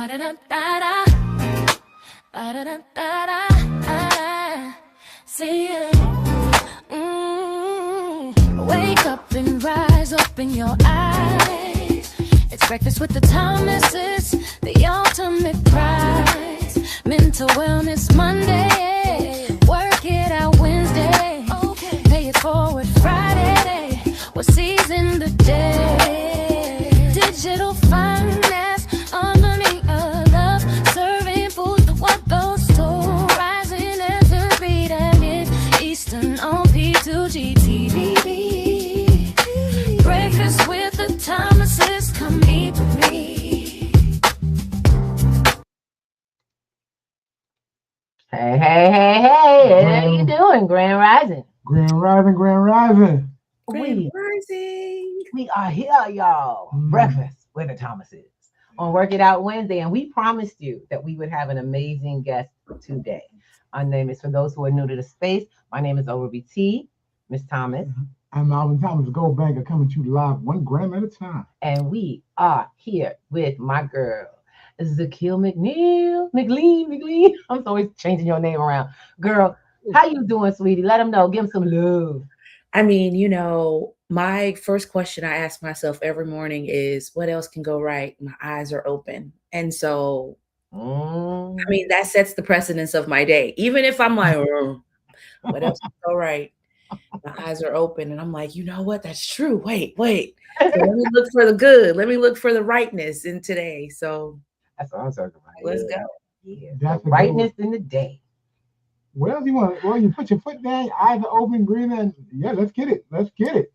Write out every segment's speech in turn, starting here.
Ba-da-da-da-da. Ba-da-da-da-da. See ya. Wake up and rise, open your eyes. It's breakfast with the Thomases, the ultimate prize. Mental Wellness Monday, work it out Wednesday, pay it forward Friday, we'll season the day. Digital finance, harmony of love, serving food for what those two, rising as the beat and it, Eastern on P2G TV. Breakfast with the Thomases, come eat with me. Hey, how you doing, Grand Rising? Grand Rising. Grand We Rising. are here, y'all. Breakfast with the Thomases on Work It Out Wednesday, and we promised you that we would have an amazing guest today. Our name is, for those who are new to the space, my name is Overby T, Miss Thomas. I'm Alvin Thomas, Gold Banker, coming to you live 1 gram at a time. And we are here with my girl, Zakil McLean. I'm always changing your name around. Girl, how you doing, sweetie? Let them know. Give them some love. I mean, you know, my first question I ask myself every morning is, what else can go right? My eyes are open. And so, I mean, that sets the precedence of my day. Even if I'm like, what else can go right? My eyes are open. And I'm like, you know what? That's true. Wait. So let me look for the good. Let me look for the rightness in today. So that's what I'm talking about. Let's go. Yeah. Rightness in the day. Well, you put your foot down, your eyes are open, breathing. Yeah, let's get it. Let's get it.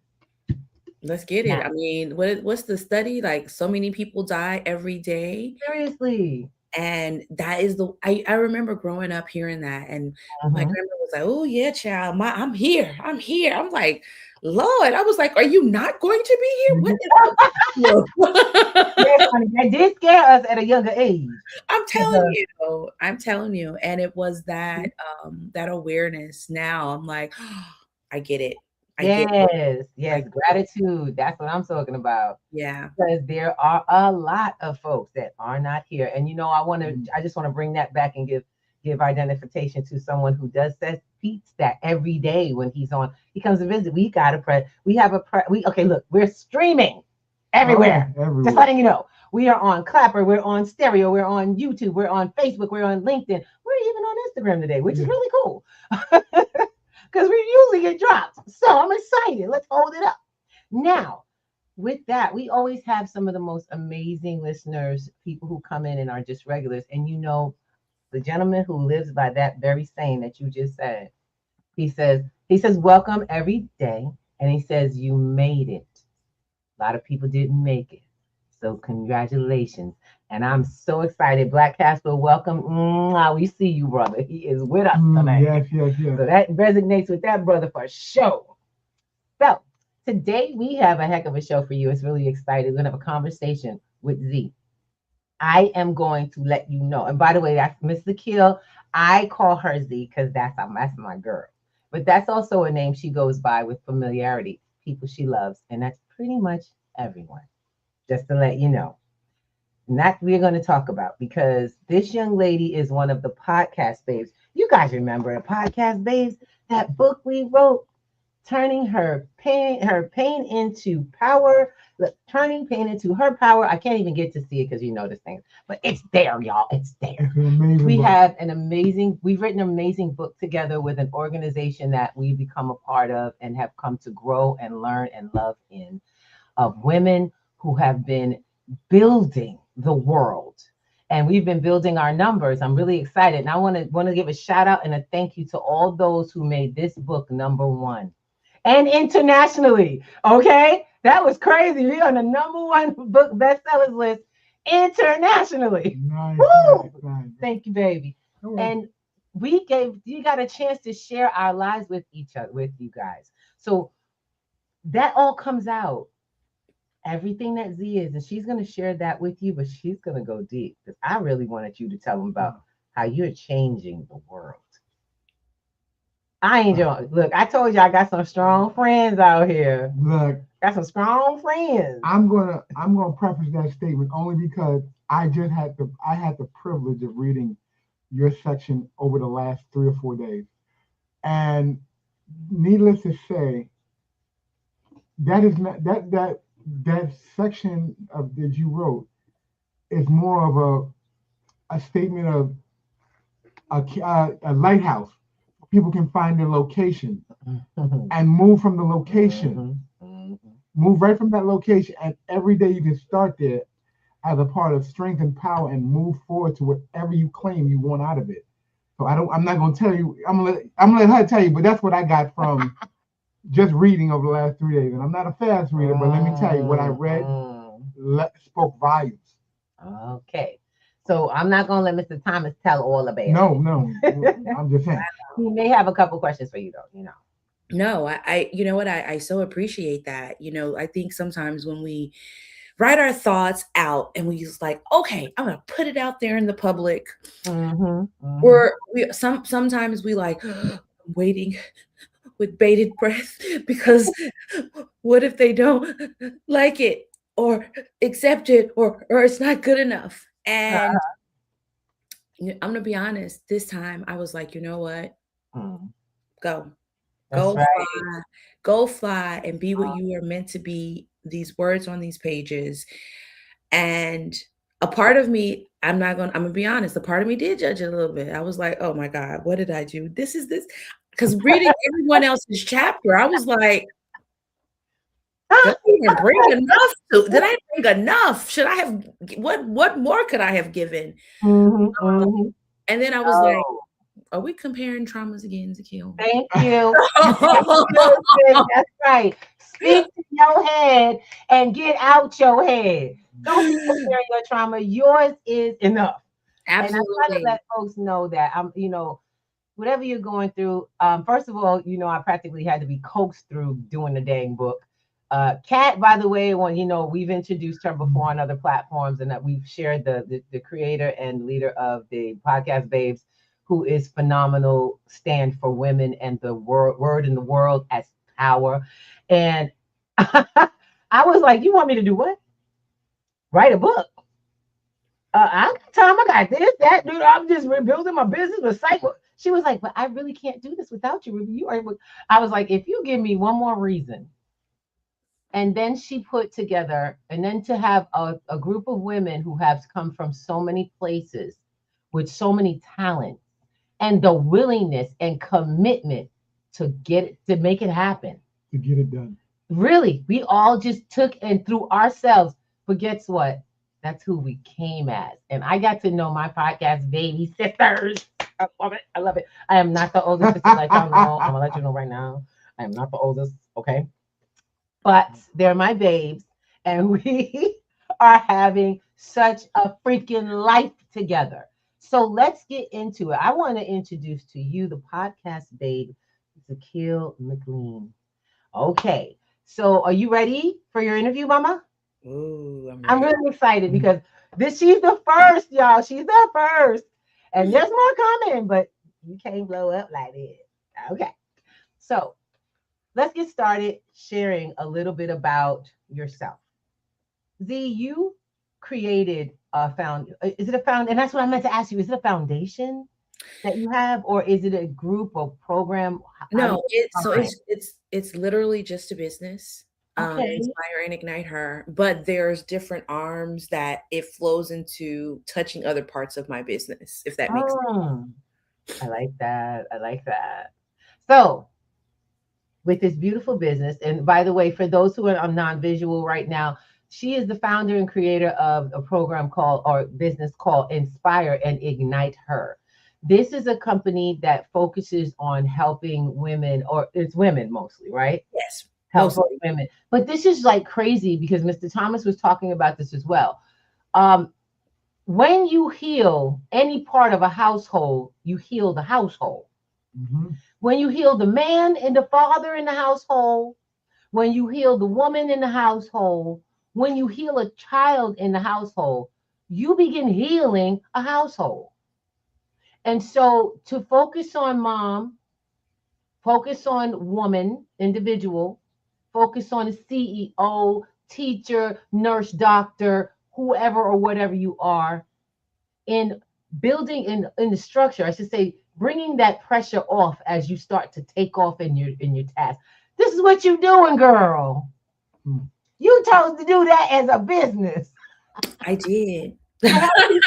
Yeah. I mean, what's the study? Like, so many people die every day. Seriously. And that is I remember growing up hearing that, and my grandma was like, "Oh yeah, child, I'm here." I'm like, Lord, I was like, "Are you not going to be here?" What is Yes, honey, that did scare us at a younger age. I'm telling you, and it was that that awareness. Now I'm like, oh, I get it. Yes, gratitude. That's what I'm talking about. Yeah, because there are a lot of folks that are not here, and I just want to bring that back and give identification to someone who does repeats that every day when he comes to visit. We got we're streaming everywhere. Just letting you know, we are on Clapper, we're on Stereo, we're on YouTube, we're on Facebook, we're on LinkedIn, we're even on Instagram today, which is really cool. Because we usually get dropped. So I'm excited. Let's hold it up. Now, with that, we always have some of the most amazing listeners, people who come in and are just regulars. And the gentleman who lives by that very saying that you just said, he says, welcome every day. And he says, you made it. A lot of people didn't make it. So congratulations. And I'm so excited. Black Casper, welcome. We see you, brother. He is with us tonight. Yes. So that resonates with that brother for sure. So today we have a heck of a show for you. It's really exciting. We're going to have a conversation with Z. I am going to let you know. And by the way, that's Miss Zakil. I call her Z because that's my girl. But that's also a name she goes by with familiarity. People she loves. And that's pretty much everyone. Just to let you know. And that we're going to talk about, because this young lady is one of the podcast babes. You guys remember the podcast babes? That book we wrote, turning her pain into power. Look, turning pain into her power. I can't even get to see it because you know this thing, but it's there, y'all. It's there. We've written an amazing book together with an organization that we've become a part of and have come to grow and learn and love in, of women who have been building the world. And we've been building our numbers. I'm really excited. And I want to give a shout out and a thank you to all those who made this book #1 and internationally. Okay. That was crazy. We're on the #1 book bestsellers list internationally. Nice. Thank you, baby. And you got a chance to share our lives with each other, with you guys. So that all comes out. Everything that Z is, and she's going to share that with you, but she's going to go deep, because I really wanted you to tell them about how you're changing the world. Look, I told you I got some strong friends out here. Look, got some strong friends. I'm gonna preface that statement only because I had the privilege of reading your section over the last 3 or 4 days. And needless to say, that is not that section of that you wrote is more of a statement of a lighthouse. People can find their location and move from the location, move right from that location, and every day you can start there as a part of strength and power and move forward to whatever you claim you want out of it. So I'm not gonna tell you. I'm gonna let her tell you, but that's what I got from just reading over the last 3 days. And I'm not a fast reader, but let me tell you, what I read spoke volumes. Okay. So I'm not going to let Mr. Thomas tell all about it. No. I'm just saying. He may have a couple questions for you, though, No, I you know what? I so appreciate that. I think sometimes when we write our thoughts out and we just like, okay, I'm gonna put it out there in the public. Or sometimes we like waiting with bated breath because what if they don't like it or accept it or it's not good enough? And I'm gonna be honest, this time I was like, you know what? Go fly and be what you are meant to be. These words on these pages. And a part of me, I'm gonna be honest, a part of me did judge it a little bit. I was like, oh my God, what did I do? This because reading everyone else's chapter, I was like, did I bring enough? Should I have what more could I have given? And then I was like, are we comparing traumas again, Zakiel? Thank you. That's right. Speak to your head and get out your head. Don't be comparing your trauma. Yours is enough. Absolutely. And I'm trying to let folks know that whatever you're going through. First of all, I practically had to be coaxed through doing the dang book. Kat, by the way, we've introduced her before on other platforms, and that we've shared the creator and leader of the podcast Babes, who is phenomenal, stand for women and the word in the world as power. And I was like, you want me to do what? Write a book. I got time. I got this, that, dude. I'm just rebuilding my business with cycle. She was like, but I really can't do this without you. I was like, if you give me one more reason. And then she put together, and then to have a group of women who have come from so many places with so many talents and the willingness and commitment to make it happen. To get it done. Really, we all just took and threw ourselves. But guess what? That's who we came as. And I got to know my podcast baby sisters. I love it. I love it. I am not the oldest sister, like y'all know. I'm gonna let you know right now. I am not the oldest, okay? But they're my babes, and we are having such a freaking life together. So let's get into it. I want to introduce to you the podcast babe, Zakiel McLean. Okay, so are you ready for your interview, Mama? Ooh, I'm really excited because she's the first, y'all. She's the first. And there's more coming, but you can't blow up like this. Okay. So let's get started sharing a little bit about yourself. Z, you created is it a found? And that's what I meant to ask you. Is it a foundation that you have, or is it a group or program? No, it's literally just a business. Okay. Inspire and Ignite Her, but there's different arms that it flows into touching other parts of my business, if that makes sense. I like that. So with this beautiful business, and by the way, for those who are non-visual right now, she is the founder and creator of a program business called Inspire and Ignite Her. This is a company that focuses on helping women, or it's women mostly, right? Yes. Helping women. But this is like crazy because Mr. Thomas was talking about this as well. When you heal any part of a household, you heal the household. Mm-hmm. When you heal the man and the father in the household, when you heal the woman in the household, when you heal a child in the household, you begin healing a household. And so to focus on mom, focus on woman, individual, focus on a CEO, teacher, nurse, doctor, whoever or whatever you are, in building in the structure, I should say, bringing that pressure off as you start to take off in your task. This is what you doing, girl. Hmm. You chose to do that as a business. I did. So how do you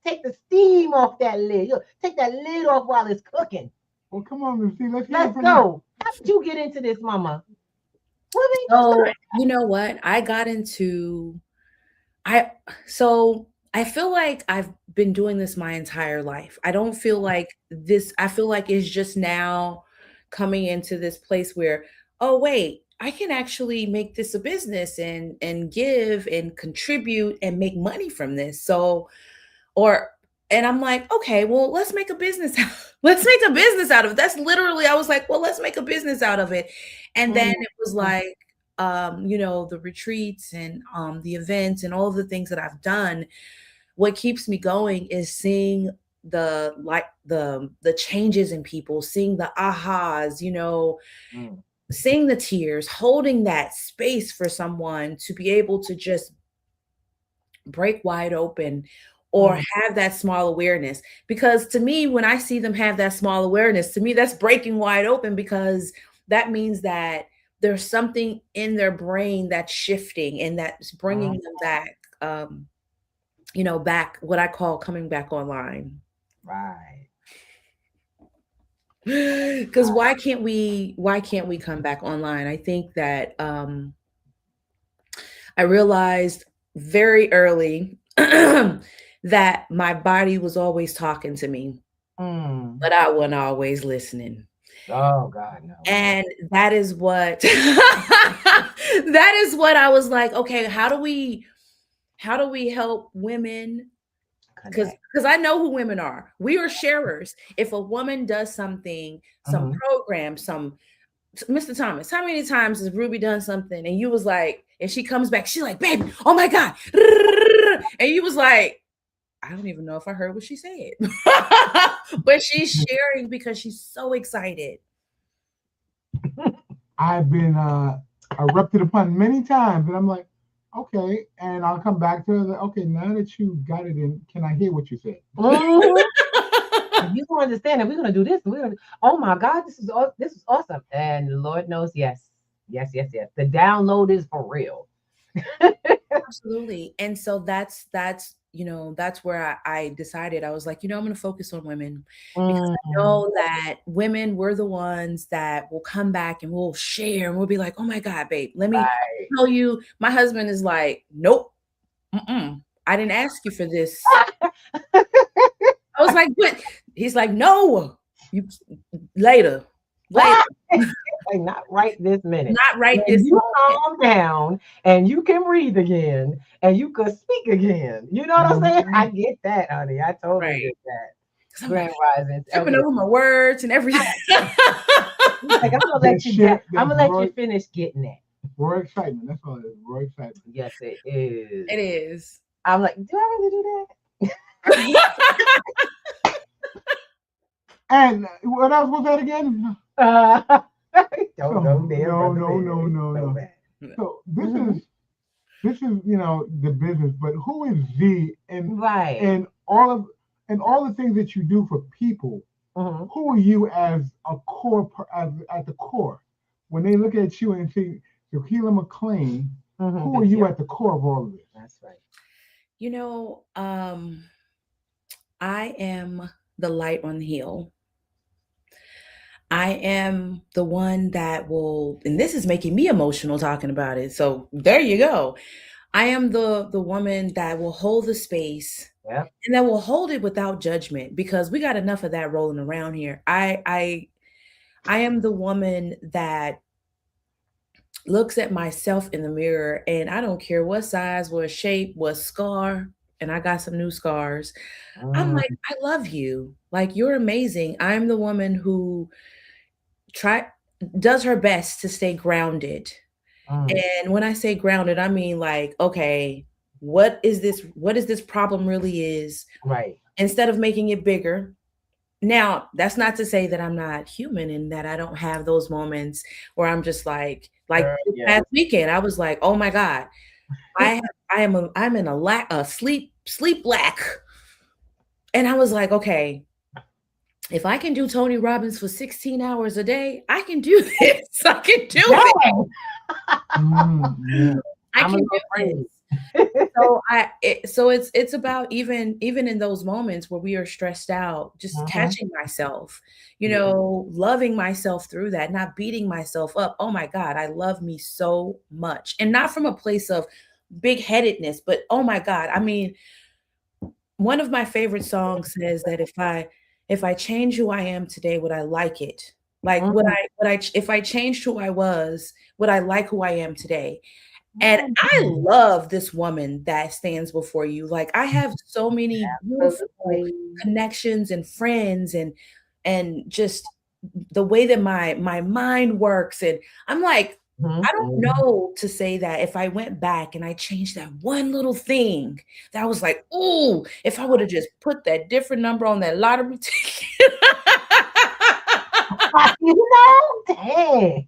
take the steam off that lid? You take that lid off while it's cooking. Well, come on, Miss C. Let's go. How did you get into this, Mama? So you know what? I got into so I feel like I've been doing this my entire life. I don't feel like this, I feel like it's just now coming into this place where, oh wait, I can actually make this a business and give and contribute and make money from this. So or and I'm like, okay, well, let's make a business. Let's make a business out of it. That's literally, I was like, well, let's make a business out of it. And then it was like, the retreats and the events and all of the things that I've done. What keeps me going is seeing the changes in people, seeing the ahas, seeing the tears, holding that space for someone to be able to just break wide open or have that small awareness. Because to me, when I see them have that small awareness, to me, that's breaking wide open, because that means that there's something in their brain that's shifting and that's bringing them back, back, what I call coming back online. Right. Because why can't we come back online? I think that I realized very early that my body was always talking to me, but I wasn't always listening. Oh God, no. And that is what that is what I was like, okay, how do we help women? Because I know who women are. We are sharers. If a woman does something, some program, Mr. Thomas, how many times has Ruby done something and you was like, and she comes back, she's like, baby, oh my God. And you was like, I don't even know if I heard what she said. But she's sharing because she's so excited. I've been erupted upon many times, and I'm like, okay, and I'll come back to her. Like, okay, now that you got it in, can I hear what you said? You don't understand that we're gonna do this. Oh my God, this is awesome. And Lord knows, yes. The download is for real. Absolutely. And so that's where I decided, I was like, I'm going to focus on women, because I know that women, we're the ones that will come back and we'll share and we'll be like, oh my God, babe, let me tell you. My husband is like, nope, I didn't ask you for this. I was like, but he's like, no, you later. Like, not right this minute. Not right when this you moment. Calm down and you can breathe again and you could speak again. You know what I'm saying? I get that, honey. I totally get that. Grand Rising. Tripping over my words and everything. Like, I'm gonna let you finish getting that. Raw excitement. That's all it is. Raw excitement. Yes, it is. It is. I'm like, do I really do that? And what else was that again? Don't go there. No. So this is the business, but who is Z and all the things that you do for people? Who are you as a core at the core? When they look at you and see Tequila McLean, who are you at the core of all of this? That's right. I am the light on the hill. I am the one that will, and this is making me emotional talking about it. So there you go. I am the woman that will hold the space, and that will hold it without judgment, because we got enough of that rolling around here. I am the woman that looks at myself in the mirror, and I don't care what size, what shape, what scar, and I got some new scars. I'm like, I love you. Like, you're amazing. I'm the woman who does her best to stay grounded. And when I say grounded, I mean like, okay, what is this problem really is, right? Instead of making it bigger. Now, that's not to say that I'm not human and that I don't have those moments where I'm just like last weekend, I was like, oh my God, I'm in a sleep lack. And I was like, okay, if I can do Tony Robbins for 16 hours a day, I can do this. I can do it. I can do this. So it's about even in those moments where we are stressed out, just catching myself, loving myself through that, not beating myself up. Oh my God, I love me so much. And not from a place of big-headedness, but oh my God. I mean, one of my favorite songs says that if I change who I am today, would I like it? Like if I changed who I was, would I like who I am today? And I love this woman that stands before you. Like, I have so many beautiful connections and friends and just the way that my mind works. And I'm like, I don't know to say that if I went back and I changed that one little thing, that was like, oh, if I would have just put that different number on that lottery ticket. Dang.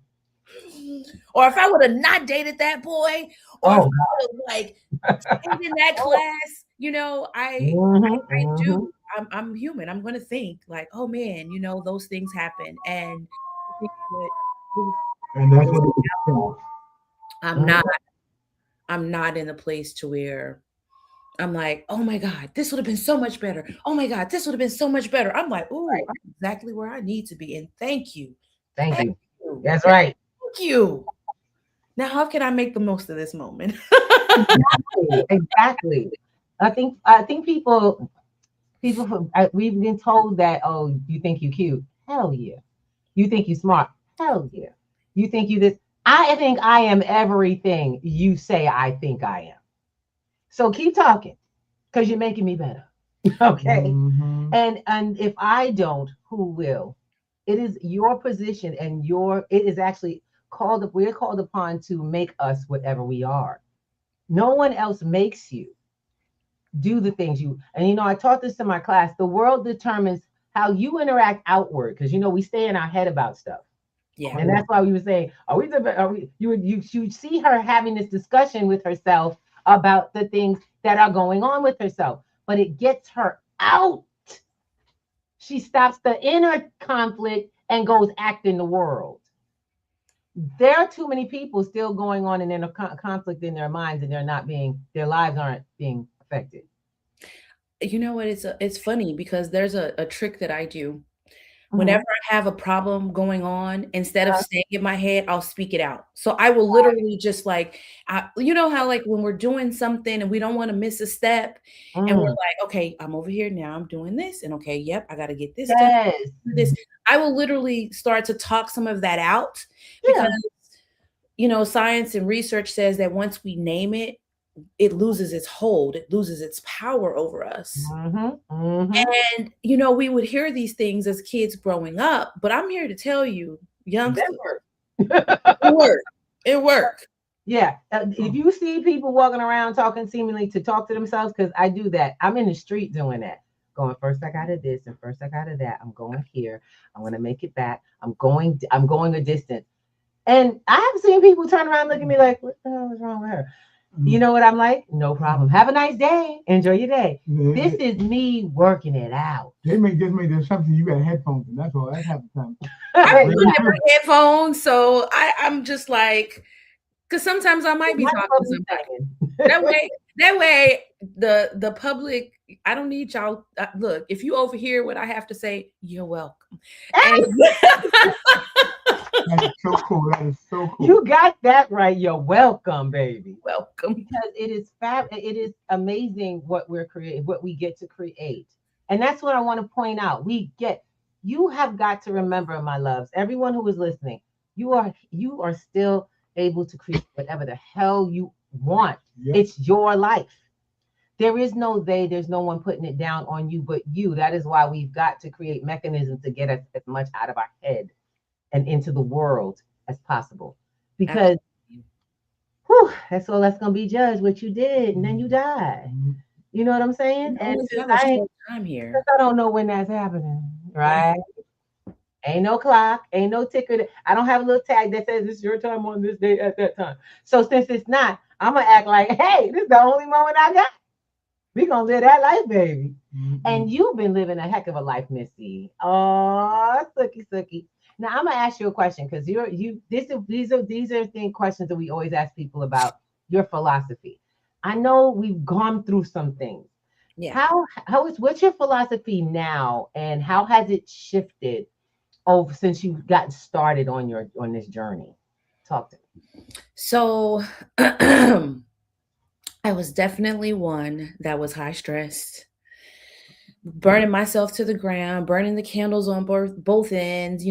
Or if I would have not dated that boy, or if I would have like stayed in that class, I do. I'm human. I'm going to think like, oh man, those things happen, and that's I'm not in a place to where I'm like, oh my God, this would have been so much better. Oh my God, this would have been so much better. I'm like, oh, I'm exactly where I need to be, and thank you. Thank you. That's right. Thank you. Now, how can I make the most of this moment? Exactly. I think people, we've been told that, oh, you think you cute? Hell yeah. You think you smart? Hell yeah. You think you this? I think I am everything you say I think I am. So keep talking, because you're making me better. Okay. And if I don't, who will? It is your position, and it is actually we're called upon to make us whatever we are. No one else makes you do the things and I taught this to my class. The world determines how you interact outward, because we stay in our head about stuff. Yeah. And that's why we were saying, you see her having this discussion with herself about the things that are going on with herself, but it gets her out. She stops the inner conflict and goes act in the world. There are too many people still going on in inner conflict in their minds, and their lives aren't being affected. You know what? It's funny because there's a trick that I do. Whenever I have a problem going on, instead of staying in my head, I'll speak it out. So I will literally just like, you know how like when we're doing something and we don't want to miss a step, and we're like, okay, I'm over here now, I'm doing this, and okay, yep, I got to get this done. This. I will literally start to talk some of that out because, science and research says that once we name it, it loses its hold, it loses its power over us. And we would hear these things as kids growing up, but I'm here to tell you, youngsters, it worked. Yeah. If you see people walking around talking seemingly to talk to themselves, because I do that, I'm in the street doing that, going, first I got to this and first I got to that, I'm going here, I'm going to make it back, I'm going a distance. And I have seen people turn around and look at me like, what the hell is wrong with her? You know what I'm like? No problem. Have a nice day. Enjoy your day. This is me working it out. They make there's something you got headphones, and that's all. That's half the time. I never headphones, so I'm just like, because sometimes I might be talking to somebody. That way, the public. I don't need y'all. Look, if you overhear what I have to say, you're welcome. That is so cool. That is so cool. You got that right. You're welcome, baby. Welcome. Because it is amazing what we're creating, what we get to create. And that's what I want to point out. You have got to remember, my loves, everyone who is listening, you are still able to create whatever the hell you want. Yep. It's your life. There is no there's no one putting it down on you but you. That is why we've got to create mechanisms to get us as much out of our head and into the world as possible. Because that's all that's going to be judged, what you did, and then you die. You know what I'm saying? And I'm here. I don't know when that's happening, right? Ain't no clock, ain't no ticker. I don't have a little tag that says it's your time on this day at that time. So since it's not, I'm gonna act like, hey, this is the only moment I got. We gonna live that life, baby. And you've been living a heck of a life, Missy. Oh, Sookie. Now I'm gonna ask you a question because these are questions that we always ask people about your philosophy. I know we've gone through some things. Yeah. What's your philosophy now, and how has it shifted over since you've gotten started on this journey? Talk to me. So I was definitely one that was high stressed, burning myself to the ground, burning the candles on both ends,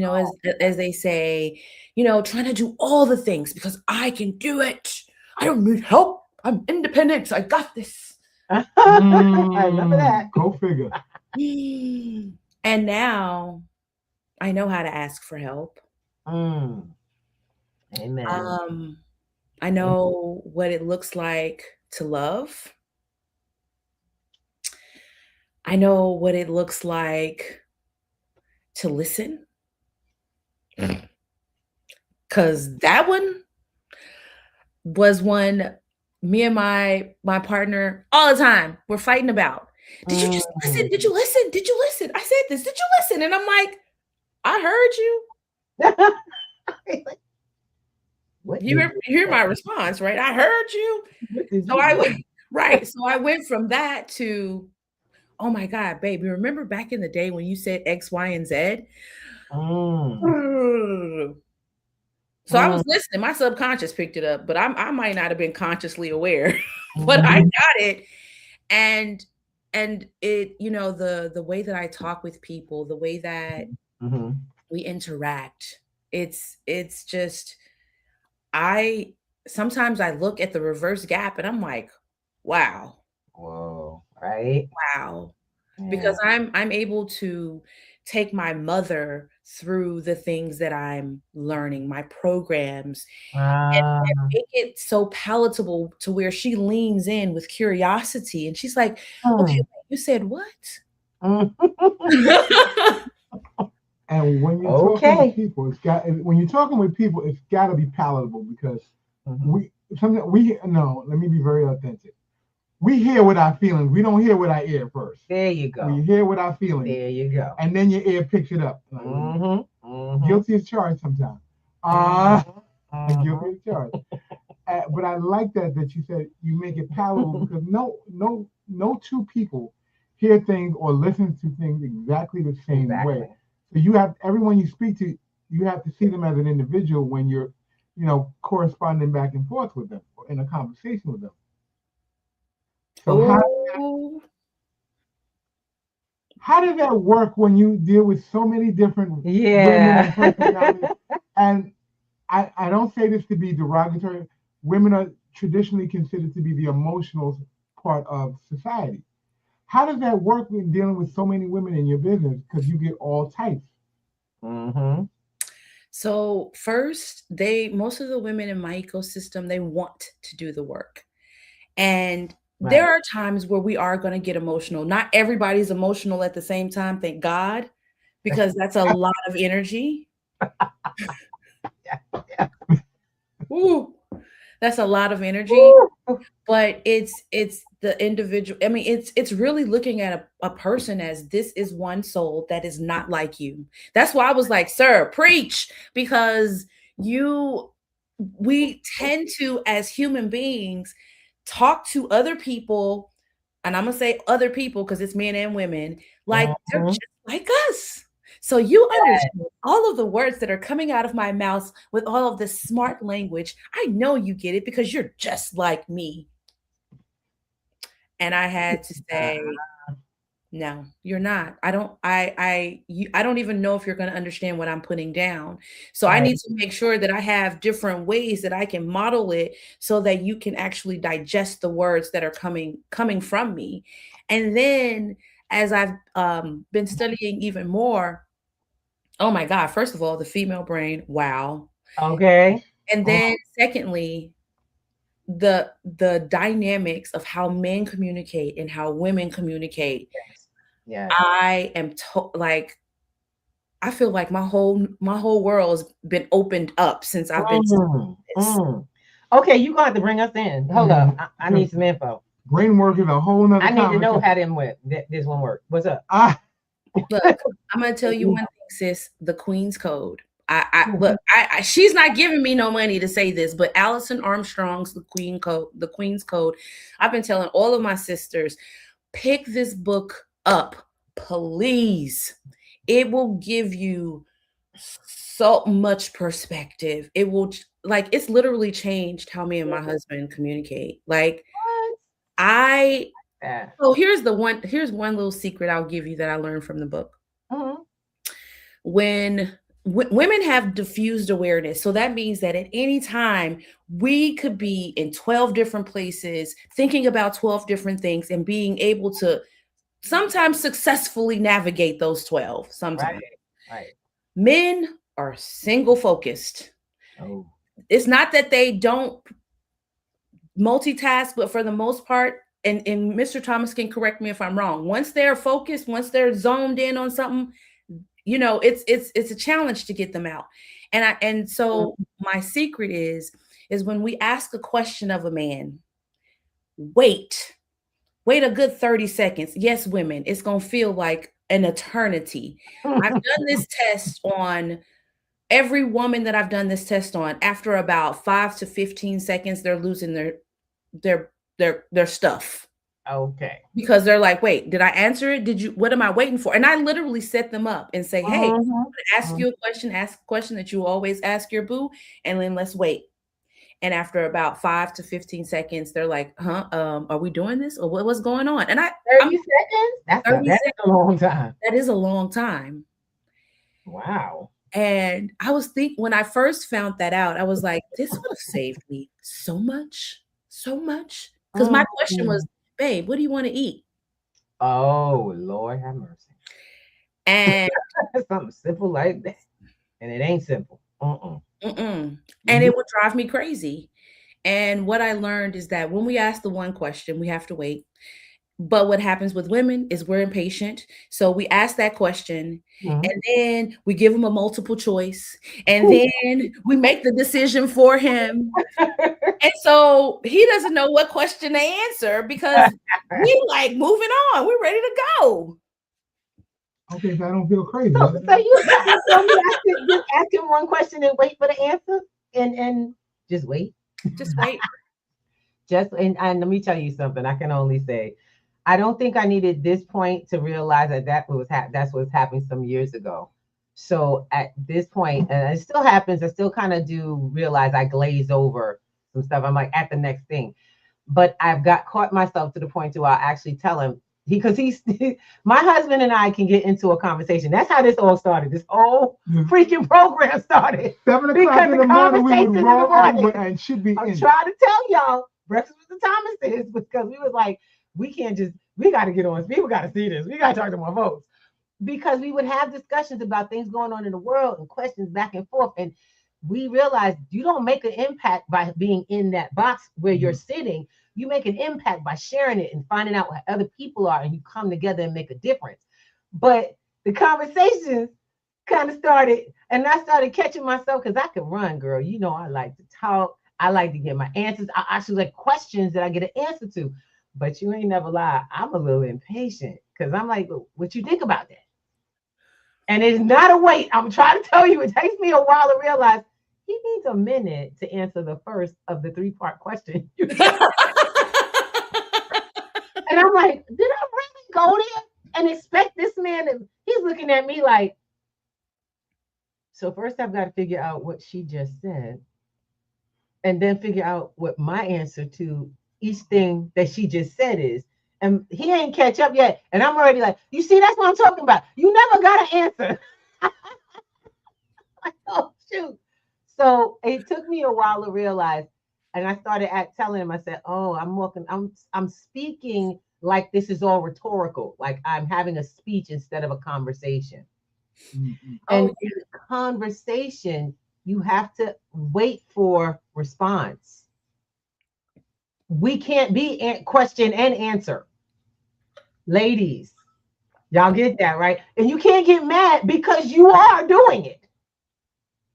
as they say, trying to do all the things because I can do it. I don't need help. I'm independent. I got this. I remember that. Go figure. And now I know how to ask for help. Amen. I know what it looks like to love. I know what it looks like to listen. Because that one was one me and my partner all the time we're fighting about. Did you just listen? Did you listen? Did you listen? I said this. Did you listen? And I'm like, I heard you. You hear my response, right? I heard you. So I went from that to, oh my God, baby, remember back in the day when you said X, Y, and Z? So I was listening. My subconscious picked it up, but I might not have been consciously aware, but I got it. And it, the way that I talk with people, the way that we interact, it's just, sometimes I look at the reverse gap and I'm like, wow. Whoa, right? Wow. Yeah. Because I'm able to take my mother through the things that I'm learning, my programs, and make it so palatable to where she leans in with curiosity and she's like, okay, you said what? And when you're talking with people, it's got to be palatable because let me be very authentic. We hear with our feelings. We don't hear with our ear first. There you go. We hear with our feelings. There you go. And then your ear picks it up. Guilty as charged sometimes. Guilty as charged. But I like that you said you make it palatable because no two people hear things or listen to things exactly the same way. So everyone you speak to, you have to see them as an individual when you're, corresponding back and forth with them or in a conversation with them. So how does that work when you deal with so many different women and personalities? And I don't say this to be derogatory. Women are traditionally considered to be the emotional part of society. How does that work when dealing with so many women in your business? Because you get all types. So first, most of the women in my ecosystem, they want to do the work. And there are times where we are going to get emotional. Not everybody's emotional at the same time, thank God, because that's a lot of energy. Ooh, that's a lot of energy. But it's the individual. I mean, it's really looking at a person as this is one soul that is not like you. That's why I was like, sir, preach, because we tend to, as human beings, talk to other people, and I'm gonna say other people because it's men and women, like they're just like us. So you understand all of the words that are coming out of my mouth with all of this smart language. I know you get it because you're just like me. And I had to say, no, you're not. I don't even know if you're going to understand what I'm putting down. So I need to make sure that I have different ways that I can model it so that you can actually digest the words that are coming from me. And then as I've been studying even more, oh my God, first of all, the female brain, wow. Okay. And then secondly, the dynamics of how men communicate and how women communicate. Yeah. I am I feel like my whole world has been opened up since I've been studying this. Okay, you gonna have to bring us in. Hold up, I need some info. Brain work is a whole nother. I need to know how this one work. What's up? Look, I'm gonna tell you one thing, sis. The Queen's Code. Look, she's not giving me no money to say this, but Alison Armstrong's The Queen's Code. I've been telling all of my sisters, pick this book up, please. It will give you so much perspective. It will, like, it's literally changed how me and my husband communicate. Like, so here's one little secret I'll give you that I learned from the book. When women have diffused awareness, so that means that at any time we could be in 12 different places, thinking about 12 different things and being able to sometimes successfully navigate those 12. Sometimes. Right. Men are single focused. Oh. It's not that they don't multitask, but for the most part, and Mr. Thomas can correct me if I'm wrong, once they're focused, once they're zoned in on something, you know, it's a challenge to get them out. And so my secret is when we ask a question of a man, wait a good 30 seconds. Yes, women, it's going to feel like an eternity. I've done this test on every woman that I've done this test on. After about 5 to 15 seconds, they're losing their stuff. Okay. Because they're like, wait, did I answer it? What am I waiting for? And I literally set them up and say, hey, I'm going to ask you a question, ask a question that you always ask your boo, and then let's wait. And after about 5 to 15 seconds, they're like, are we doing this? Or what's going on? And 30 seconds? That's a long time. That is a long time. Wow. And I was thinking, when I first found that out, I was like, this would have saved me so much. Because my question was, babe, what do you want to eat? Oh, Lord have mercy. And something simple like that. And it ain't simple. And it would drive me crazy. And what I learned is that when we ask the one question, we have to wait. But what happens with women is we're impatient. So we ask that question and then we give him a multiple choice and then we make the decision for him. And so he doesn't know what question to answer because we like moving on. We're ready to go. Okay, so I don't feel crazy. So you tell me I should just ask him one question and wait for the answer and just wait. Just wait. And let me tell you something. I can only say, I don't think I needed this point to realize that that's what's happening some years ago. So at this point, and it still happens, I still kind of do realize I glaze over some stuff. I'm like at the next thing, but I've caught myself to the point to I'll actually tell him because my husband and I can get into a conversation. That's how this all started. This whole freaking program started. 7 o'clock in the morning, we would roll over and should be. I'm trying to tell y'all, breakfast with the Thomases, because we was like, we got to get on. People got to see this. We got to talk to more folks. Because we would have discussions about things going on in the world and questions back and forth. And we realized you don't make an impact by being in that box where you're sitting. You make an impact by sharing it and finding out what other people are, and you come together and make a difference. But the conversations kind of started, and I started catching myself because I could run, girl. You know, I like to talk. I like to get my answers. I actually like questions that I get an answer to. But you ain't never lie. I'm a little impatient because I'm like, what you think about that? And it's not a wait. I'm trying to tell you, it takes me a while to realize he needs a minute to answer the first of the 3-part question. And I'm like, did I really go there and expect this man? He's looking at me like, so first I've got to figure out what she just said and then figure out what my answer to each thing that she just said is, and he ain't catch up yet. And I'm already like, you see, that's what I'm talking about. You never got an answer. Like, oh, shoot. So it took me a while to realize, and I started telling him, I said, oh, I'm speaking like this is all rhetorical. Like I'm having a speech instead of a conversation. And in a conversation, you have to wait for response. We can't be question and answer. Ladies, y'all get that, right? And you can't get mad because you are doing it.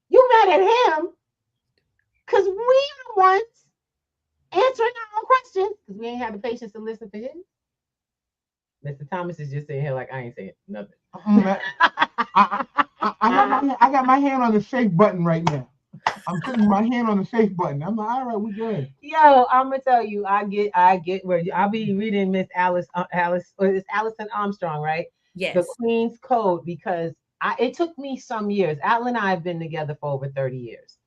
You mad at him because we are the ones we ain't had the patience to listen to his. Mr. Thomas is just sitting here like I ain't saying nothing. I got my hand on the safe button right now. I'm putting my hand on the safe button. I'm like, all right, we good. Yo, I'm gonna tell you, I get where I'll be reading Miss Alice, it's Alison Armstrong, right? Yes. The Queen's Code, because it took me some years. Al and I have been together for over 30 years.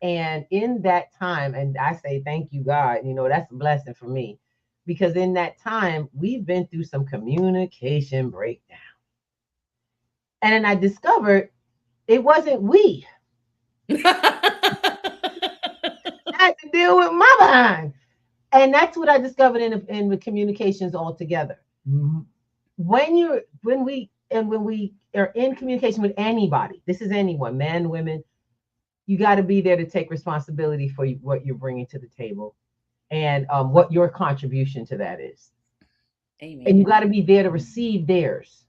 And in that time, and I say thank you, God, that's a blessing for me. Because in that time, we've been through some communication breakdown. And then I discovered it wasn't we. I had to deal with my behind. And that's what I discovered in the communications altogether. Mm-hmm. When we are in communication with anybody, this is anyone, men, women, you got to be there to take responsibility for what you're bringing to the table and what your contribution to that is. Amen. And you got to be there to receive theirs.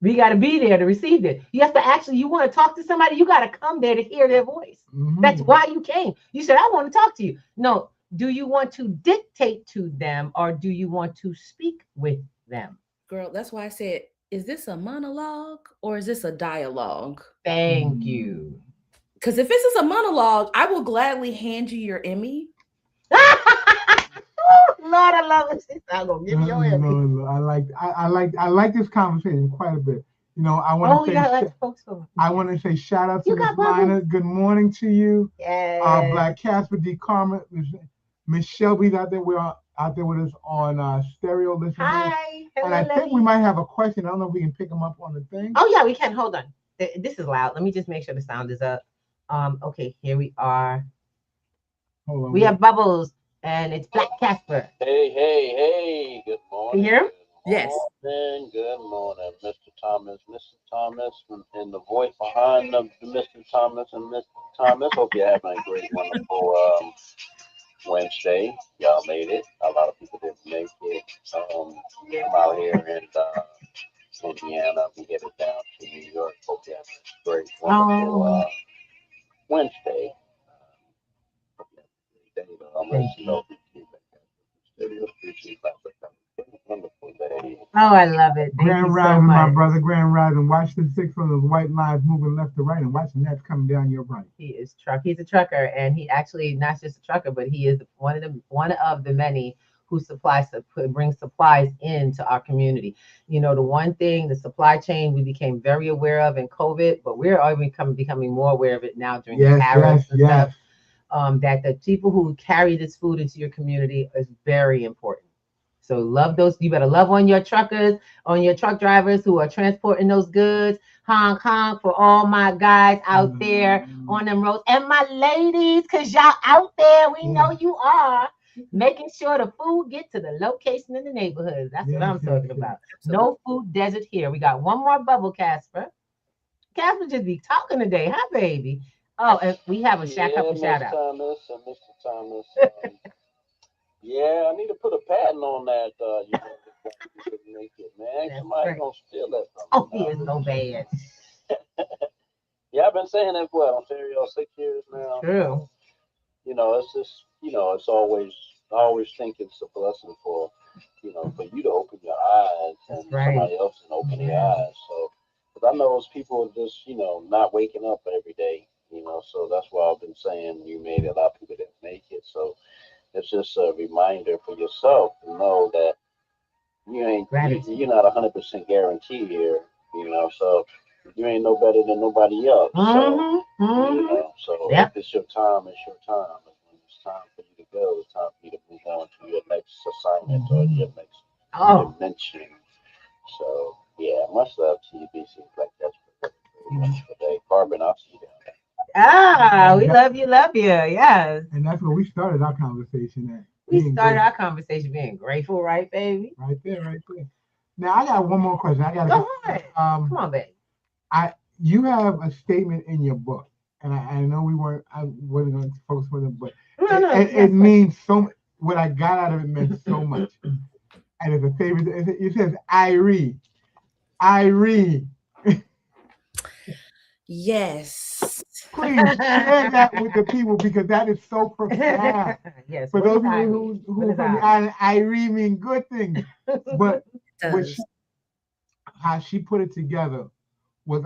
We got to be there to receive it. You have to actually, you want to talk to somebody, you got to come there to hear their voice. Mm-hmm. That's why you came. You said, I want to talk to you. No, do you want to dictate to them or do you want to speak with them? Girl, that's why I said, is this a monologue or is this a dialogue? Thank you. Because if this is a monologue, I will gladly hand you your Emmy. Lord, I love it. I'm gonna give you your Emmy. No, I like this conversation quite a bit. I want to say shout out to Miss Lina. Good morning to you. Yes. Black Casper, D. Carmen, Miss Shelby's out there. We're out there with us on stereo listening. Hi. And I think we might have a question. I don't know if we can pick them up on the thing. Oh yeah, we can. Hold on. This is loud. Let me just make sure the sound is up. Okay, here we are. Hold on. We have Bubbles. And it's Black Casper. Hey. Good morning. Can you hear him? Yes. Good morning, Mr. Thomas. Mr. Thomas, and the voice behind Mr. Thomas and Mr. Thomas. Hope you're having a great, wonderful Wednesday. Y'all made it. A lot of people didn't make it. I'm out here in Indiana. We get it down to New York. Hope you're having a great, wonderful Wednesday. Oh, I love it. Thank Grand you Rising, so much. my brother. Grand Rising. Watch the 6 of those white lines moving left to right and watch the nets coming down your right. He's a trucker, and he actually not just a trucker, but he is one of the many who brings supplies into our community. The one thing, the supply chain, we became very aware of in COVID, but we're becoming more aware of it now during the tariffs and stuff. That the people who carry this food into your community is very important. So love those. You better love on your truckers, on your truck drivers who are transporting those goods. Honk, honk for all my guys out there on them roads. And my ladies, because y'all out there, we know you are. Making sure the food get to the location in the neighborhoods. That's what I'm talking about. No food desert here. We got one more bubble, Casper. Casper just be talking today, huh, baby? Oh, and we have a couple shout outs. Mr. Thomas. Yeah, I need to put a patent on that. You couldn't make it, man. That's Somebody right. gonna steal that from Oh, he is so bad. Yeah, I've been saying that for Ontario 6 years now. True. It's just it's always think it's a blessing for for you to open your eyes and somebody else to open their eyes. So, because I know those people just not waking up every day. So that's why I've been saying you made it. A lot of people didn't make it. So it's just a reminder for yourself to know that you're not 100% guaranteed here. So you ain't no better than nobody else. So so if it's your time, it's your time. When it's time for you to go, it's time for you to move on to your next assignment or your next dimension. So yeah, much love to you, BC. Like that's today. Carbon, I'll see you down there. We love you. Yes. And that's where we started our conversation at. We started our conversation being grateful, right, baby? Right there. Now I got one more question. Go ahead. Come on, baby. You have a statement in your book, and I know I wasn't going to focus on it, but it means so much. What I got out of it meant so much. And it's a favorite. It says, I read. Yes. please share that with the people because that is so profound. Yes. For those people who from the island, Irie mean good things, but how she put it together was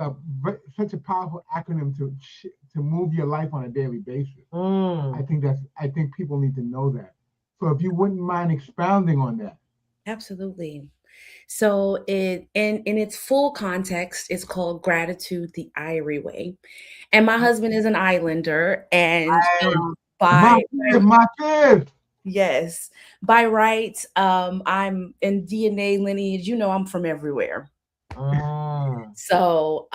such a powerful acronym to move your life on a daily basis. I think people need to know that. So if you wouldn't mind expounding on that. Absolutely. So in its full context, it's called Gratitude the Irie Way. And my husband is an islander, and by yes, by rights, I'm in DNA lineage, I'm from everywhere. So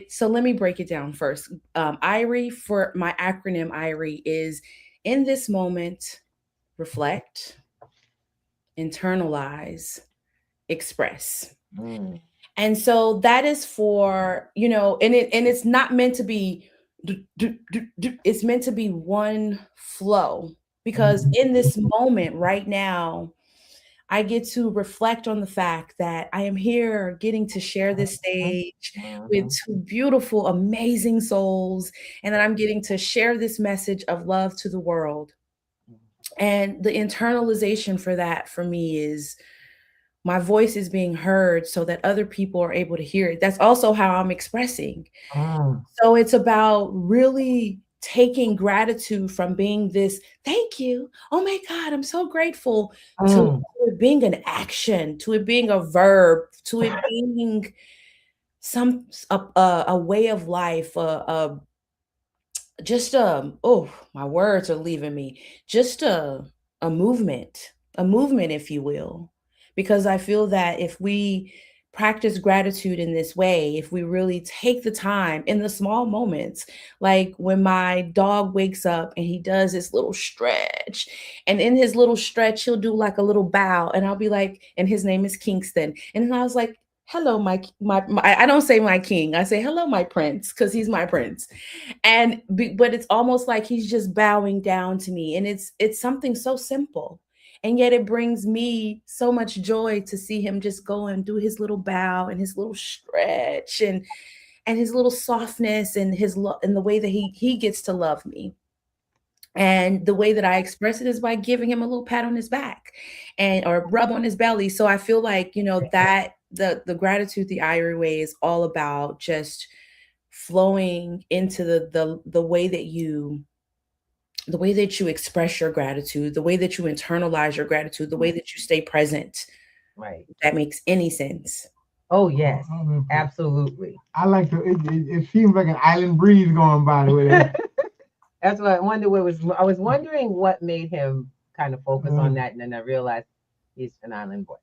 so let me break it down first. Irie, for my acronym Irie, is in this moment, reflect, internalize, express. And so that is for, and it's not meant to be, it's meant to be one flow, because in this moment right now, I get to reflect on the fact that I am here getting to share this stage with two beautiful, amazing souls, and that I'm getting to share this message of love to the world. And the internalization for that for me is my voice is being heard so that other people are able to hear it. That's also how I'm expressing. So it's about really taking gratitude from being this, thank you, oh my God, I'm so grateful, to it being an action, to it being a verb, to it being a way of life, my words are leaving me, just a movement, if you will. Because I feel that if we practice gratitude in this way, if we really take the time in the small moments, like when my dog wakes up and he does his little stretch, and in his little stretch, he'll do like a little bow, and I'll be like, and his name is Kingston. And then I was like, hello, my I don't say my king, I say, hello, my prince, because he's my prince. But it's almost like he's just bowing down to me. And it's something so simple. And yet it brings me so much joy to see him just go and do his little bow and his little stretch and his little softness and and the way that he gets to love me. And the way that I express it is by giving him a little pat on his back or rub on his belly. So I feel like, that the Gratitude the Irie Way is all about just flowing into the way that you express your gratitude, the way that you internalize your gratitude, the way that you stay present. Right. If that makes any sense. Oh, yes, absolutely. I like it seems like an island breeze going by with it. That's what I wonder. I was wondering what made him kind of focus on that. And then I realized he's an island boy.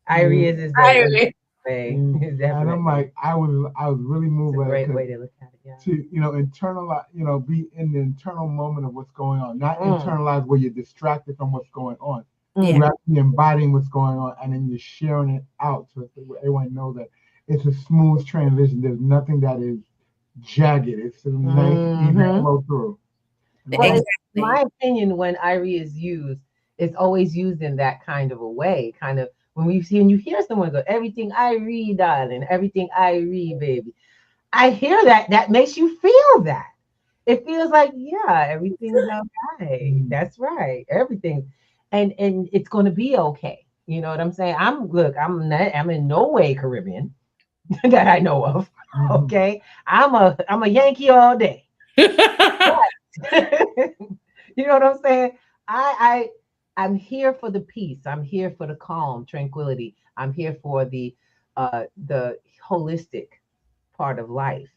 Irie is his way. And I'm like, I was really moved by it. Great way to look at it. Yeah. To internalize, be in the internal moment of what's going on, not internalize where you're distracted from what's going on. You're actually embodying what's going on, and then you're sharing it out so everyone knows that it's a smooth transition. There's nothing that is jagged. It's a nice even flow through. Well, in my opinion, when Irie is used, it's always used in that kind of a way, kind of. When you hear someone go, everything Irie, darling, everything Irie, baby. I hear that makes you feel that. It feels like, yeah, everything's okay. That's right. Everything. And it's going to be okay. You know what I'm saying? I'm in no way Caribbean that I know of. Okay. I'm a Yankee all day. You know what I'm saying? I'm here for the peace. I'm here for the calm, tranquility. I'm here for the holistic part of life.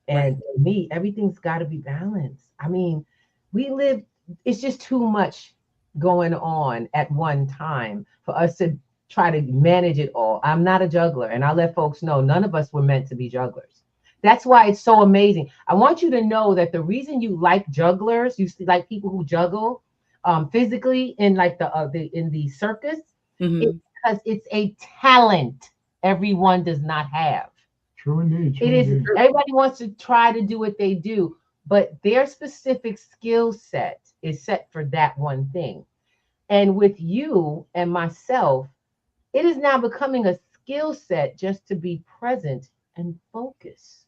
And for me, everything's got to be balanced. I mean, it's just too much going on at one time for us to try to manage it all. I'm not a juggler, and I let folks know none of us were meant to be jugglers. That's why it's so amazing. I want you to know that the reason you like jugglers, you see, like people who juggle physically in like in the circus, it's because it's a talent everyone does not have. True indeed. It is. Everybody wants to try to do what they do, but their specific skill set is set for that one thing. And with you and myself, it is now becoming a skill set just to be present and focus.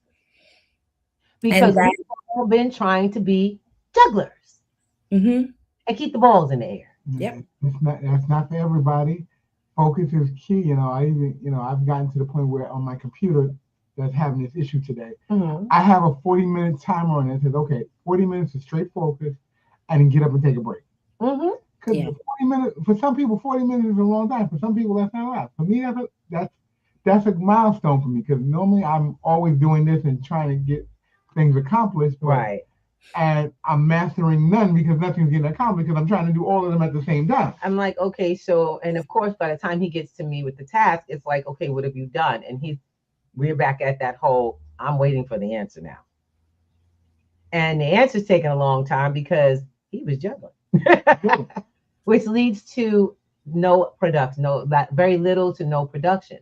Because we've all been trying to be jugglers and keep the balls in the air. Yep. That's not for everybody. Focus is key. You know, I've gotten to the point where on my computer that's having this issue today, I have a 40-minute timer on it that says, okay, 40 minutes of straight focus and then get up and take a break. Because 40 minutes, for some people, 40 minutes is a long time. For some people, that's not a lot. For me, that's a milestone for me, because normally I'm always doing this and trying to get things accomplished. Right. And I'm mastering none because nothing's getting accomplished because I'm trying to do all of them at the same time. I'm like, okay, so, and of course, by the time he gets to me with the task, it's like, okay, what have you done? And we're back at that whole, I'm waiting for the answer now. And the answer's taking a long time because he was juggling, which leads to no production, very little to no production.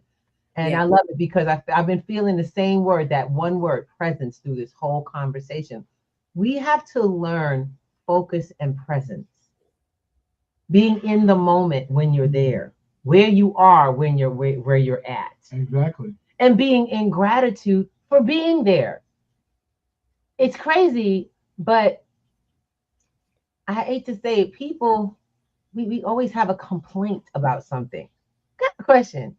And I love it because I've been feeling the same word, that one word, presence, through this whole conversation. We have to learn focus and presence. Being in the moment when you're there, where you are when you're where you're at. Exactly. And being in gratitude for being there. It's crazy, but I hate to say it, people, we always have a complaint about something. Got a question.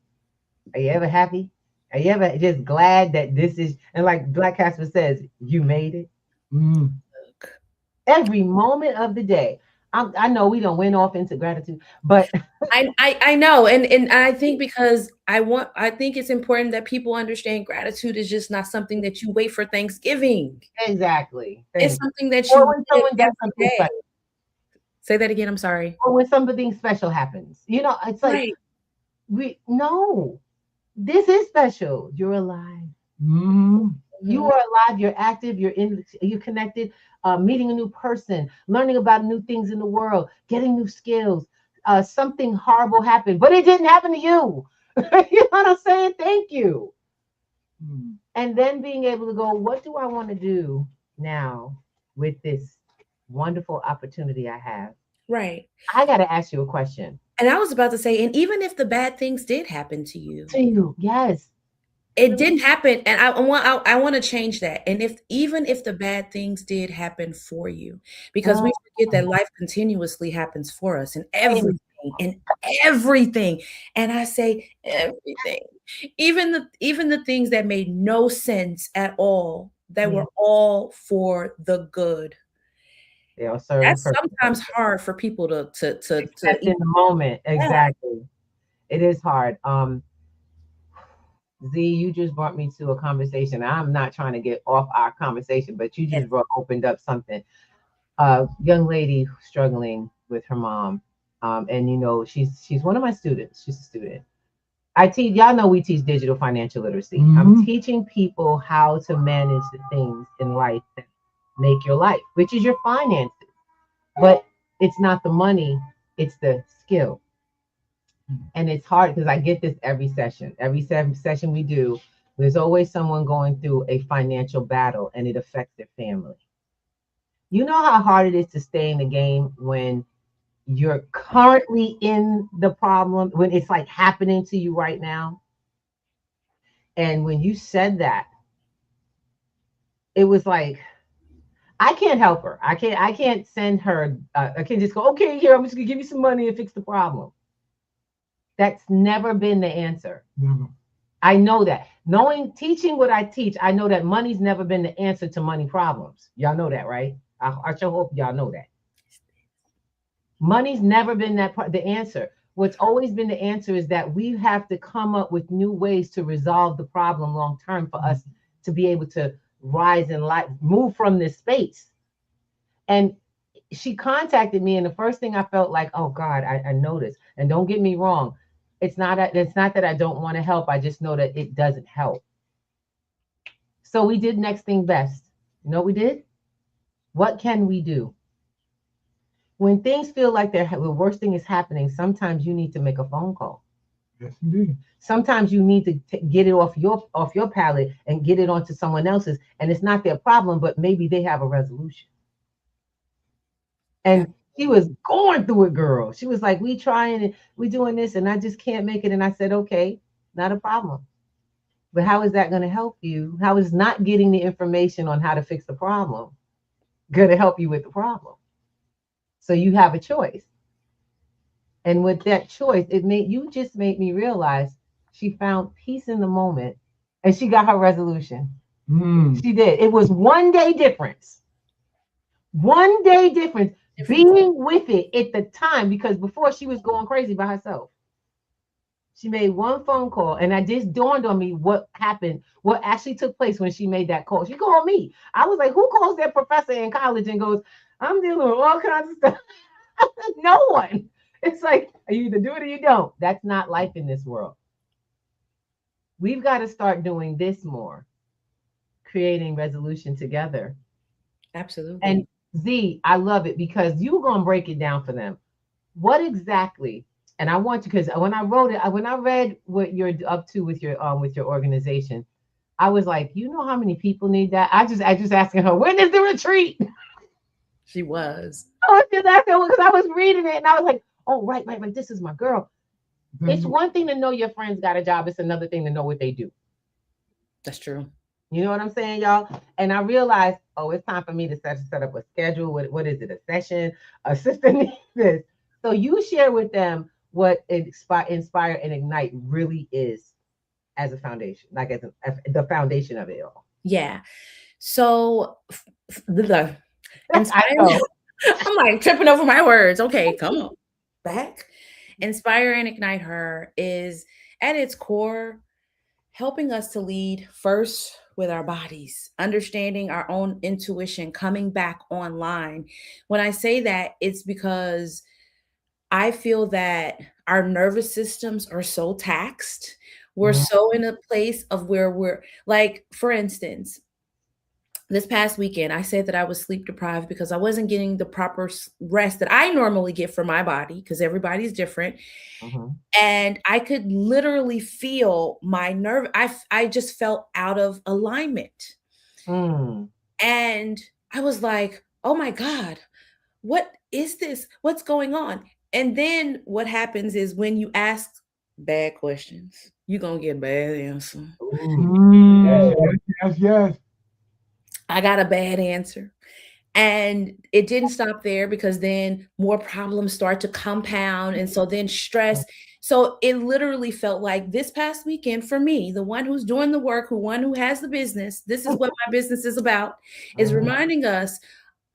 Are you ever happy? Are you ever just glad that this is, and like Black Casper says, you made it? Every moment of the day. I know we don't went off into gratitude, but I know, and I think because I think it's important that people understand gratitude is just not something that you wait for Thanksgiving. Exactly. It's something that you when someone does something special. Say that again. I'm sorry. Or when something special happens, it's like this is special. You're alive. You are alive. You're active. You're connected. Meeting a new person, learning about new things in the world, getting new skills. Something horrible happened, but it didn't happen to you. You know what I'm saying? Thank you. And then being able to go, what do I want to do now with this wonderful opportunity I have? Right. I got to ask you a question. And I was about to say, and even if the bad things did happen to you, yes. It didn't happen, and I want to change that. And even if the bad things did happen for you, because we forget that life continuously happens for us, and everything. And I say everything, even the things that made no sense at all, that were all for the good. That's sometimes hard for people to in the moment. Exactly. It is hard. Z, you just brought me to a conversation. I'm not trying to get off our conversation, but you just opened up something. Young lady struggling with her mom, and she's one of my students. She's a student. I teach. Y'all know we teach digital financial literacy. I'm teaching people how to manage the things in life that make your life, which is your finances. But it's not the money; it's the skill. And it's hard because I get this every session. Every session we do, there's always someone going through a financial battle and it affects their family. You know how hard it is to stay in the game when you're currently in the problem, when it's like happening to you right now? And when you said that, it was like, I can't help her. I can't send her. I can't just go, okay, here, I'm just gonna give you some money and fix the problem. That's never been the answer. Never. I know that. Teaching what I teach, I know that money's never been the answer to money problems. Y'all know that, right? I sure hope y'all know that. Money's never been the answer. What's always been the answer is that we have to come up with new ways to resolve the problem long term for us to be able to rise in life, move from this space. And she contacted me, and the first thing I felt like, oh God, I noticed. And don't get me wrong, it's not that I don't want to help. I just know that it doesn't help. So we did next thing best. You know what we did? What can we do? When things feel like the worst thing is happening, sometimes you need to make a phone call. Yes, indeed. Sometimes you need to get it off your pallet and get it onto someone else's, and it's not their problem, but maybe they have a resolution. And she was going through it, girl. She was like, we trying and we doing this, and I just can't make it. And I said, okay, not a problem. But how is that going to help you? How is not getting the information on how to fix the problem going to help you with the problem? So you have a choice. And with that choice, you just made me realize she found peace in the moment and she got her resolution. She did. It was 1 day difference. 1 day difference. Being with it at the time, because before she was going crazy by herself. She made one phone call, and it just dawned on me what happened, what actually took place when she made that call. She called me. I was like, who calls their professor in college and goes, I'm dealing with all kinds of stuff? No one. It's like, you either do it or you don't. That's not life in this world. We've got to start doing this more, creating resolution together. Absolutely. And Z, I love it because you're going to break it down for them. What exactly? And I want to, because when I wrote it, when I read what you're up to with your organization, I was like, you know how many people need that? I just asking her, when is the retreat? She was. I was just asking her because I was reading it and I was like, oh, right. This is my girl. It's one thing to know your friends got a job. It's another thing to know what they do. That's true. You know what I'm saying, y'all? And I realized, oh, it's time for me to set up a schedule. What is it? A session? A system needs this. So you share with them what Inspire and Ignite really is as a foundation, like as the foundation of it all. Yeah. So Inspire, I'm like tripping over my words. Okay, come on. Back. Inspire and Ignite Her is at its core helping us to lead first with our bodies, understanding our own intuition, coming back online. When I say that, it's because I feel that our nervous systems are so taxed. We're so in a place of where we're like, for instance, this past weekend, I said that I was sleep deprived because I wasn't getting the proper rest that I normally get for my body because everybody's different. And I could literally feel my nerve. I just felt out of alignment. And I was like, oh my God, what is this? What's going on? And then what happens is when you ask bad questions, you're going to get a bad answer. Yes. I got a bad answer. And it didn't stop there because then more problems start to compound. And so then stress. So it literally felt like this past weekend for me, the one who's doing the work, who has the business, this is what my business is about, is reminding us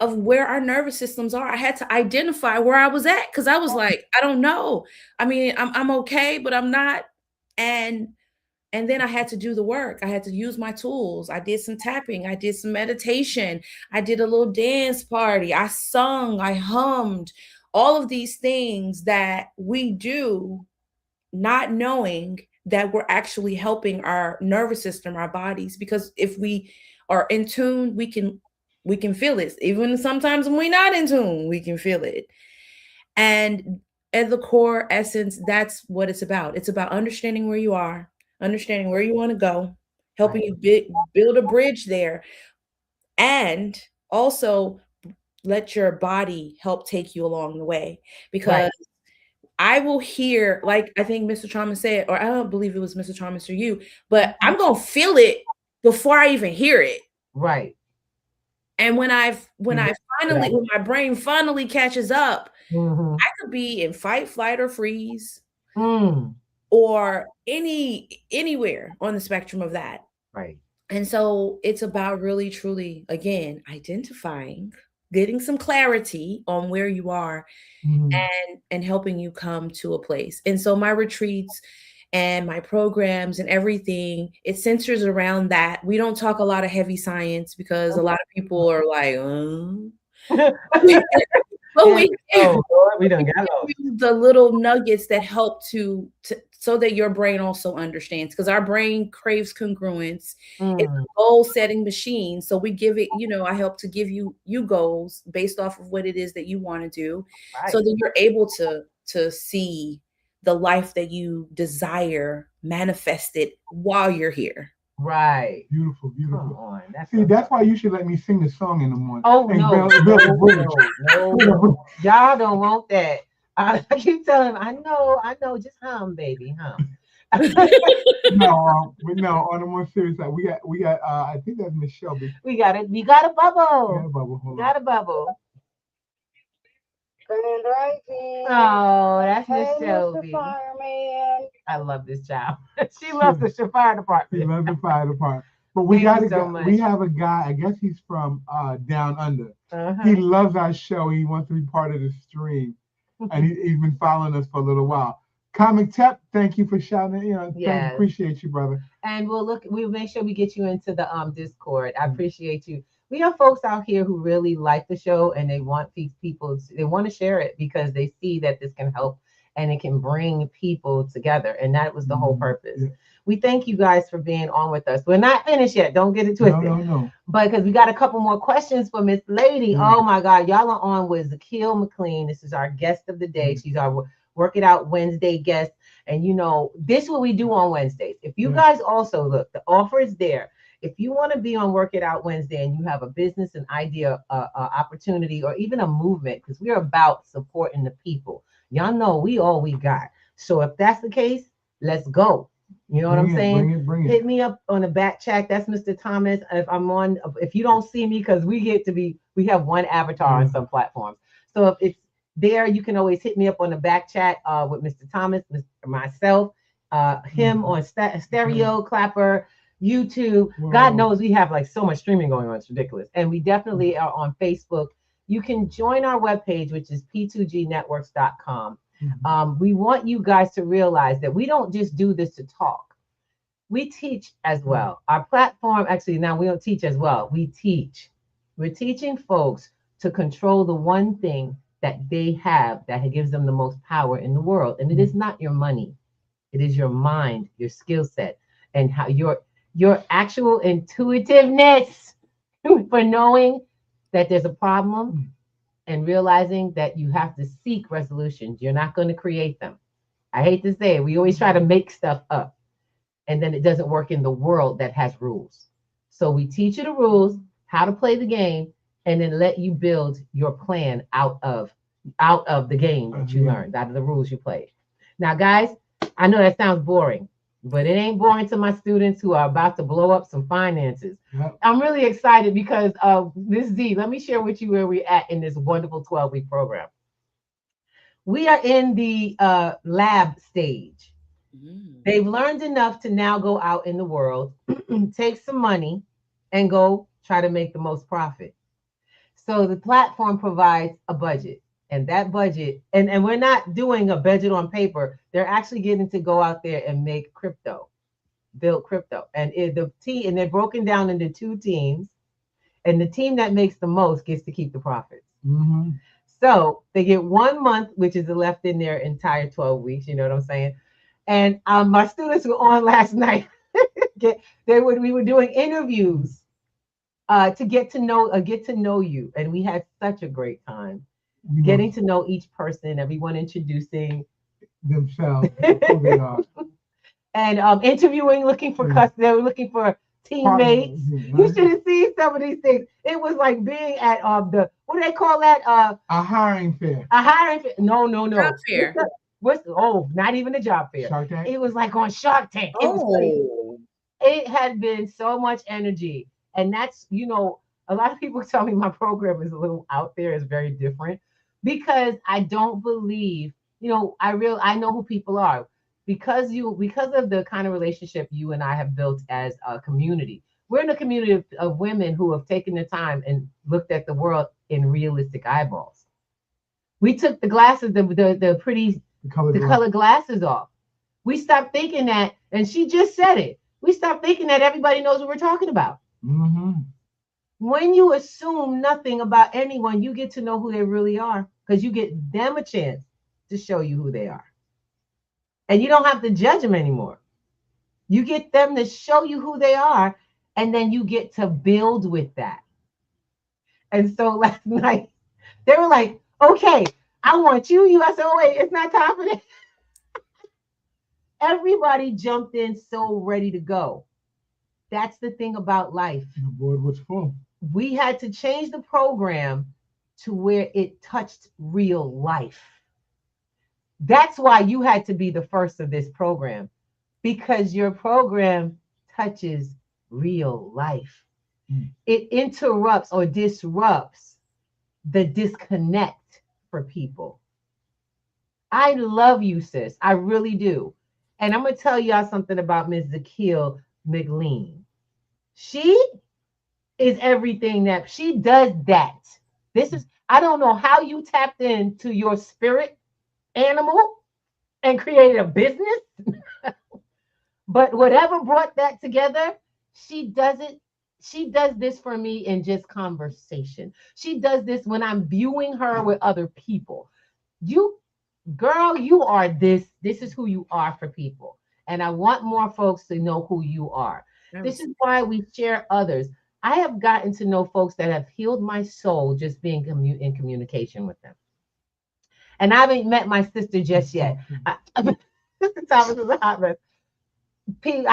of where our nervous systems are. I had to identify where I was at because I was like, I don't know. I mean, I'm okay, but I'm not. And then I had to do the work. I had to use my tools. I did some tapping. I did some meditation. I did a little dance party. I sung, I hummed, all of these things that we do, not knowing that we're actually helping our nervous system, our bodies, because if we are in tune, we can feel it. Even sometimes when we're not in tune, we can feel it. And at the core essence, that's what it's about. It's about understanding where you are, understanding where you want to go, helping you build a bridge there, and also let your body help take you along the way. Because I will hear, like I think Mr. Chalmers said, or I don't believe it was Mr. Chalmers or you, but I'm going to feel it before I even hear it. Right. And when my brain finally catches up, I could be in fight, flight, or freeze, or anywhere on the spectrum of that. Right. And so it's about really, truly, again, identifying, getting some clarity on where you are, and helping you come to a place. And so my retreats and my programs and everything, it centers around that. We don't talk a lot of heavy science because a lot of people are like, but we don't get the little nuggets that help to so that your brain also understands, because our brain craves congruence. It's a goal-setting machine. So we give it, I help to give you goals based off of what it is that you want to do, so that you're able to see the life that you desire manifested while you're here. Right. Beautiful. Come on. That's why you should let me sing the song in the morning. Oh, no. Y'all don't want that. I keep telling him, I know, just hum, baby, hum. No, on a more serious side, we got I think that's Miss Shelby. We got it. We got a bubble. We got a bubble. Hold got on. a bubble. Grand Rising. Oh, that's Miss Hey, Shelby. Mr. Fireman. I love this child. She loves the fire department. She loves the fire department. But we Thank got you a so guy. much. We have a guy. I guess he's from down under. He loves our show. He wants to be part of the stream, and he's been following us for a little while. Comic Tep, thank you for shouting. Yes. Appreciate you, brother. And we'll make sure we get you into the Discord. I appreciate you. We have folks out here who really like the show and they want these people. They want to share it because they see that this can help and it can bring people together. And that was the whole purpose. Yeah. We thank you guys for being on with us. We're not finished yet. Don't get it twisted. No. But because we got a couple more questions for Miss Lady. Oh my God, y'all are on with Zakil McLean. This is our guest of the day. She's our Work It Out Wednesday guest. And this is what we do on Wednesdays. If you guys also look, the offer is there. If you want to be on Work It Out Wednesday and you have a business, an idea, opportunity, or even a movement, because we're about supporting the people. Y'all know we all we got. So if that's the case, let's go. You know what I'm saying? Bring it. Hit me up on the back chat. That's Mr. Thomas. If you don't see me, because we have one avatar on some platforms. So if it's there, you can always hit me up on the back chat with Mr. Thomas, myself, him on Stereo, Clapper, YouTube. Whoa. God knows we have like so much streaming going on. It's ridiculous. And we definitely are on Facebook. You can join our webpage, which is p2gnetworks.com. We want you guys to realize that we don't just do this to talk. We teach as well. Our platform, actually, now we don't teach as well. We teach. We're teaching folks to control the one thing that they have that gives them the most power in the world. And it is not your money. It is your mind, your skill set, and how your actual intuitiveness for knowing that there's a problem and realizing that you have to seek resolutions. You're not going to create them. I hate to say it. We always try to make stuff up, and then it doesn't work in the world that has rules. So we teach you the rules, how to play the game, and then let you build your plan out of the game that you learned, out of the rules you played. Now, guys, I know that sounds boring, but it ain't boring to my students who are about to blow up some finances. Yep. I'm really excited because of this Z. Let me share with you where we're at in this wonderful 12-week program. We are in the lab stage. They've learned enough to now go out in the world, take some money, and go try to make the most profit. So the platform provides a budget. And that budget, and we're not doing a budget on paper. They're actually getting to go out there and make crypto, build crypto. And they're broken down into 2 teams. And the team that makes the most gets to keep the profits. Mm-hmm. So they get 1 month, which is left in their entire 12 weeks. You know what I'm saying? And my students were on last night. We were doing interviews to get to know you. And we had such a great time. Getting to know each person, everyone introducing themselves, who they are, and interviewing, looking for they were looking for teammates. You should have seen some of these things. It was like being at what do they call that? A hiring fair. A hiring fair. No. Job fair. Not even a job fair. Shark Tank? It was like on Shark Tank. It was crazy. It had been so much energy, and that's a lot of people tell me my program is a little out there, is very different. Because I don't believe, I know who people are because of the kind of relationship you and I have built as a community. We're in a community of women who have taken the time and looked at the world in realistic eyeballs. We took the glasses, the colored glasses off. We stopped thinking that, and she just said it. We stopped thinking that everybody knows what we're talking about. Mm-hmm. When you assume nothing about anyone, you get to know who they really are because you get them a chance to show you who they are. And you don't have to judge them anymore. You get them to show you who they are, and then you get to build with that. And so last night, they were like, okay, I want you. I said, oh, wait, it's not time for that. Everybody jumped in so ready to go. That's the thing about life. The board was full. We had to change the program to where it touched real life. That's why you had to be the first of this program. because your program touches real life. It interrupts or disrupts the disconnect for people. I love you, sis. I really do. And I'm going to tell y'all something about Ms. Zakil McLean. She is everything that she does that. This is, I don't know how you tapped into your spirit animal and created a business, but whatever brought that together, she does it. She does this for me in just conversation. She does this when I'm viewing her with other people. You, girl, you are this. This is who you are for people. And I want more folks to know who you are. This is why we share others. I have gotten to know folks that have healed my soul just being in communication with them. And I haven't met my sister just yet. Sister Thomas is a hot mess. We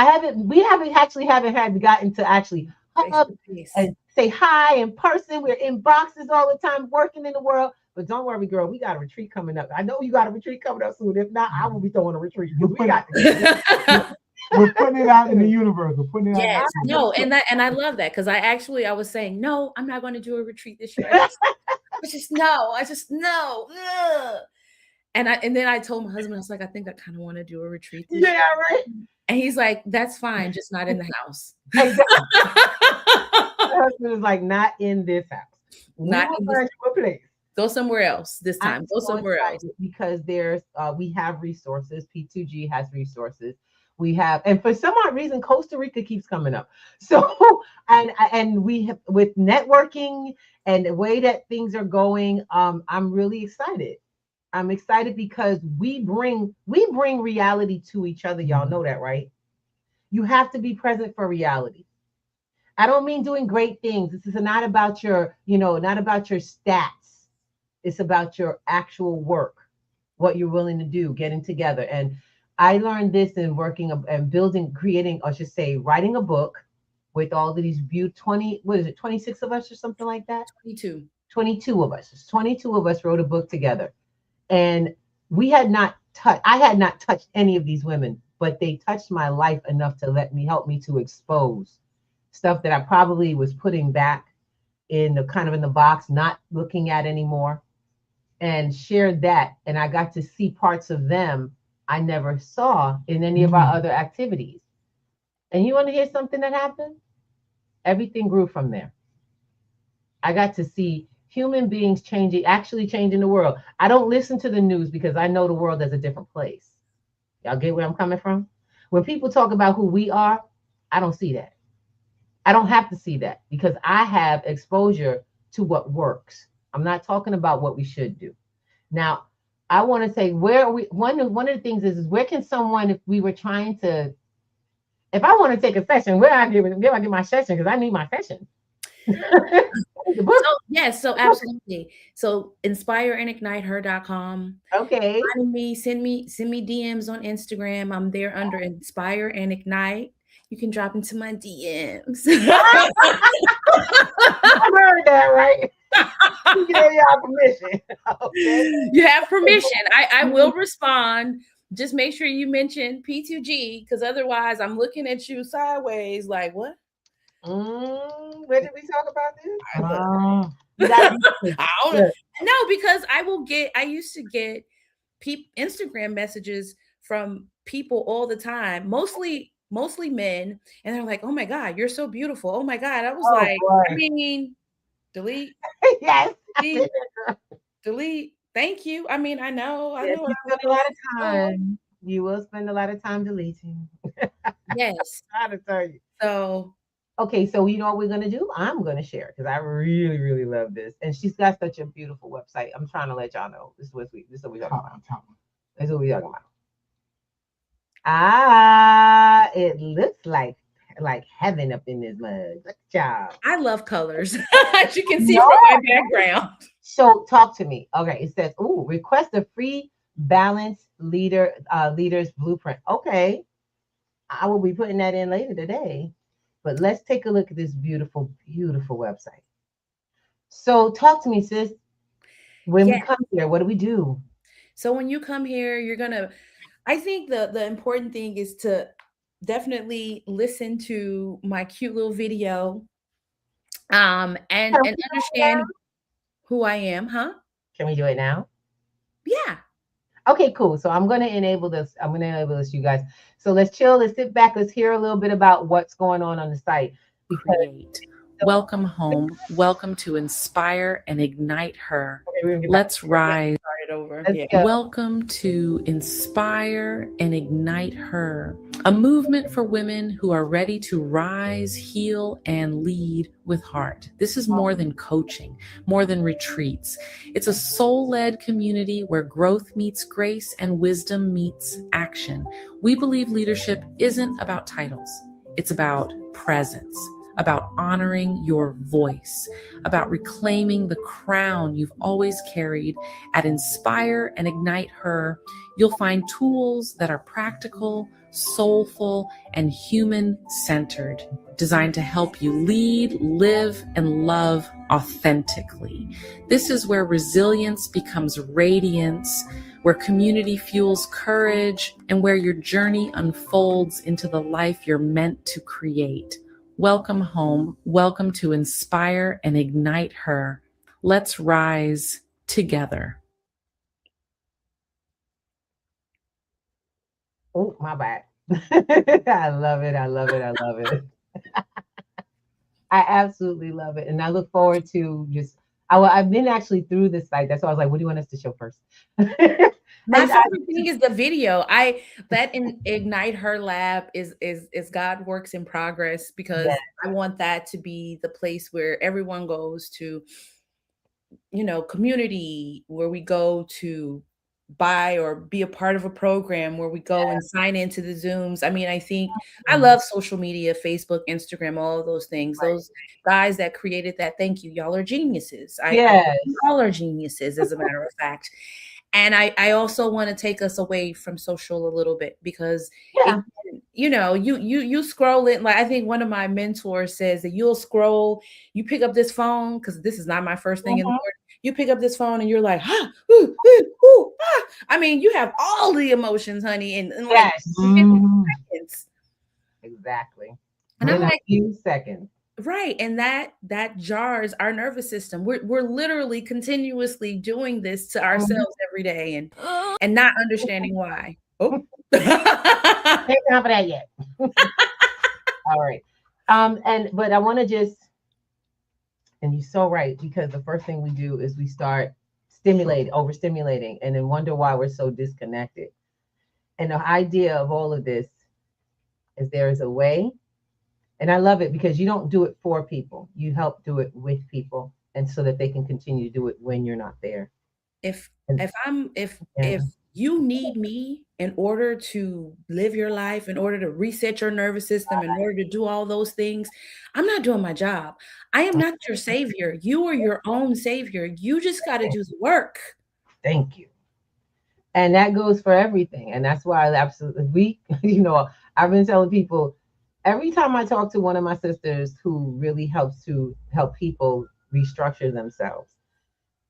haven't had gotten to actually hug up and say hi in person. We're in boxes all the time, working in the world. But don't worry, girl, we got a retreat coming up. I know you got a retreat coming up soon. If not, I will be throwing a retreat. We're putting it out in the universe. We're putting it out. No, and I love that because I was saying, no, I'm not going to do a retreat this year. I just no. And then I told my husband, I was like, I think I kind of want to do a retreat this year. Right. And he's like, that's fine, just not in the house. My husband is like, not in this house. Not in this place. Go somewhere else this time. Go somewhere else. Because there's we have resources. P2G has resources. We have, and for some odd reason, Costa Rica keeps coming up. So, and we have, with networking and the way that things are going, I'm really excited. I'm excited because we bring reality to each other. Y'all know that, right? You have to be present for reality. I don't mean doing great things. This is not about your, not about your stats. It's about your actual work, what you're willing to do, getting together. And I learned this in working and building, creating, I should say, writing a book with all of these 26 of us or something like that? 22 of us. 22 of us wrote a book together. And I had not touched any of these women, but they touched my life enough to help me to expose stuff that I probably was putting back in the box, not looking at anymore, and shared that. And I got to see parts of them I never saw in any of our other activities. And you want to hear something that happened? Everything grew from there. I got to see human beings actually changing the world. I don't listen to the news because I know the world is a different place. Y'all get where I'm coming from? When people talk about who we are, I don't see that. I don't have to see that because I have exposure to what works. I'm not talking about what we should do. Now, I want to say where we, one of the things is where can someone, if we were trying to, if I want to take a session, where I do my session because I need my session. So absolutely. So inspireandigniteher.com. Okay. Find me, send me DMs on Instagram. I'm there under Inspire and Ignite. You can drop into my DMs. I heard that, right? You gave y'all permission. Okay. You have permission. I will respond. Just make sure you mention P2G because otherwise I'm looking at you sideways like, what? Where did we talk about this? I don't know. No, because I used to get Instagram messages from people all the time, mostly men, and they're like, oh my God, you're so beautiful. Oh my God. I was boy. I mean, delete. Yes. Delete. Thank you. I mean, I know. Yes, you spend a lot of time. You will spend a lot of time deleting. Yes. I gotta tell you. So okay, so you know what we're gonna do? I'm gonna share because I really, really love this, and she's got such a beautiful website. I'm trying to let y'all know. This is what we're talking about. This is what we're talking about. It looks like heaven up in this mug. Good job. I love colors, as you can see from my background. So talk to me. Okay, it says, request a free balanced leader's blueprint. Okay, I will be putting that in later today. But let's take a look at this beautiful, beautiful website. So talk to me, sis. When we come here, what do we do? So when you come here, you're gonna. I think the important thing is to definitely listen to my cute little video, and understand who I am, huh? Can we do it now? Yeah. Okay, cool. So I'm going to enable this. I'm going to enable this, you guys. So let's chill. Let's sit back. Let's hear a little bit about what's going on the site. Create. Welcome home. Welcome to Inspire and Ignite Her. Okay, let's rise. Over. Welcome to Inspire and Ignite Her, a movement for women who are ready to rise, heal, and lead with heart. This is more than coaching, more than retreats. It's a soul-led community where growth meets grace and wisdom meets action. We believe leadership isn't about titles. It's about presence, about honoring your voice, about reclaiming the crown you've always carried. At Inspire and Ignite Her, you'll find tools that are practical, soulful, and human-centered, designed to help you lead, live, and love authentically. This is where resilience becomes radiance, where community fuels courage, and where your journey unfolds into the life you're meant to create. Welcome home. Welcome to Inspire and Ignite Her. Let's rise together. Oh, my bad. I love it. I love it. I love it. I absolutely love it. And I look forward to just, I've been actually through this site. That's why I was like, what do you want us to show first? My favorite thing is the video. That Ignite Her Lab is God Works in Progress, because I want that to be the place where everyone goes to, community, where we go to buy or be a part of a program, where we go and sign into the Zooms. I mean, I think I love social media, Facebook, Instagram, all of those things. Right. Those guys that created that, thank you. Y'all are geniuses. All are geniuses, as a matter of fact. And I also want to take us away from social a little bit, because you scroll it. Like, I think one of my mentors says that you'll scroll, you pick up this phone, because this is not my first thing in the morning. You pick up this phone and you're like, I mean, you have all the emotions, honey, in like 15 seconds. Exactly. And I'm like, a few seconds. Right. And that jars our nervous system. We're literally continuously doing this to ourselves every day, and not understanding why. Oh, ain't time for that yet. All right. But I want to just, and you're so right, because the first thing we do is we start overstimulating, and then wonder why we're so disconnected. And the idea of all of this is there is a way. And I love it, because you don't do it for people. You help do it with people, and so that they can continue to do it when you're not there. If you need me in order to live your life, in order to reset your nervous system, in order to do all those things, I'm not doing my job. I am not your savior. You are your own savior. You just got to do the work. Thank you. And that goes for everything. And that's why I've been telling people, every time I talk to one of my sisters who really helps to help people restructure themselves,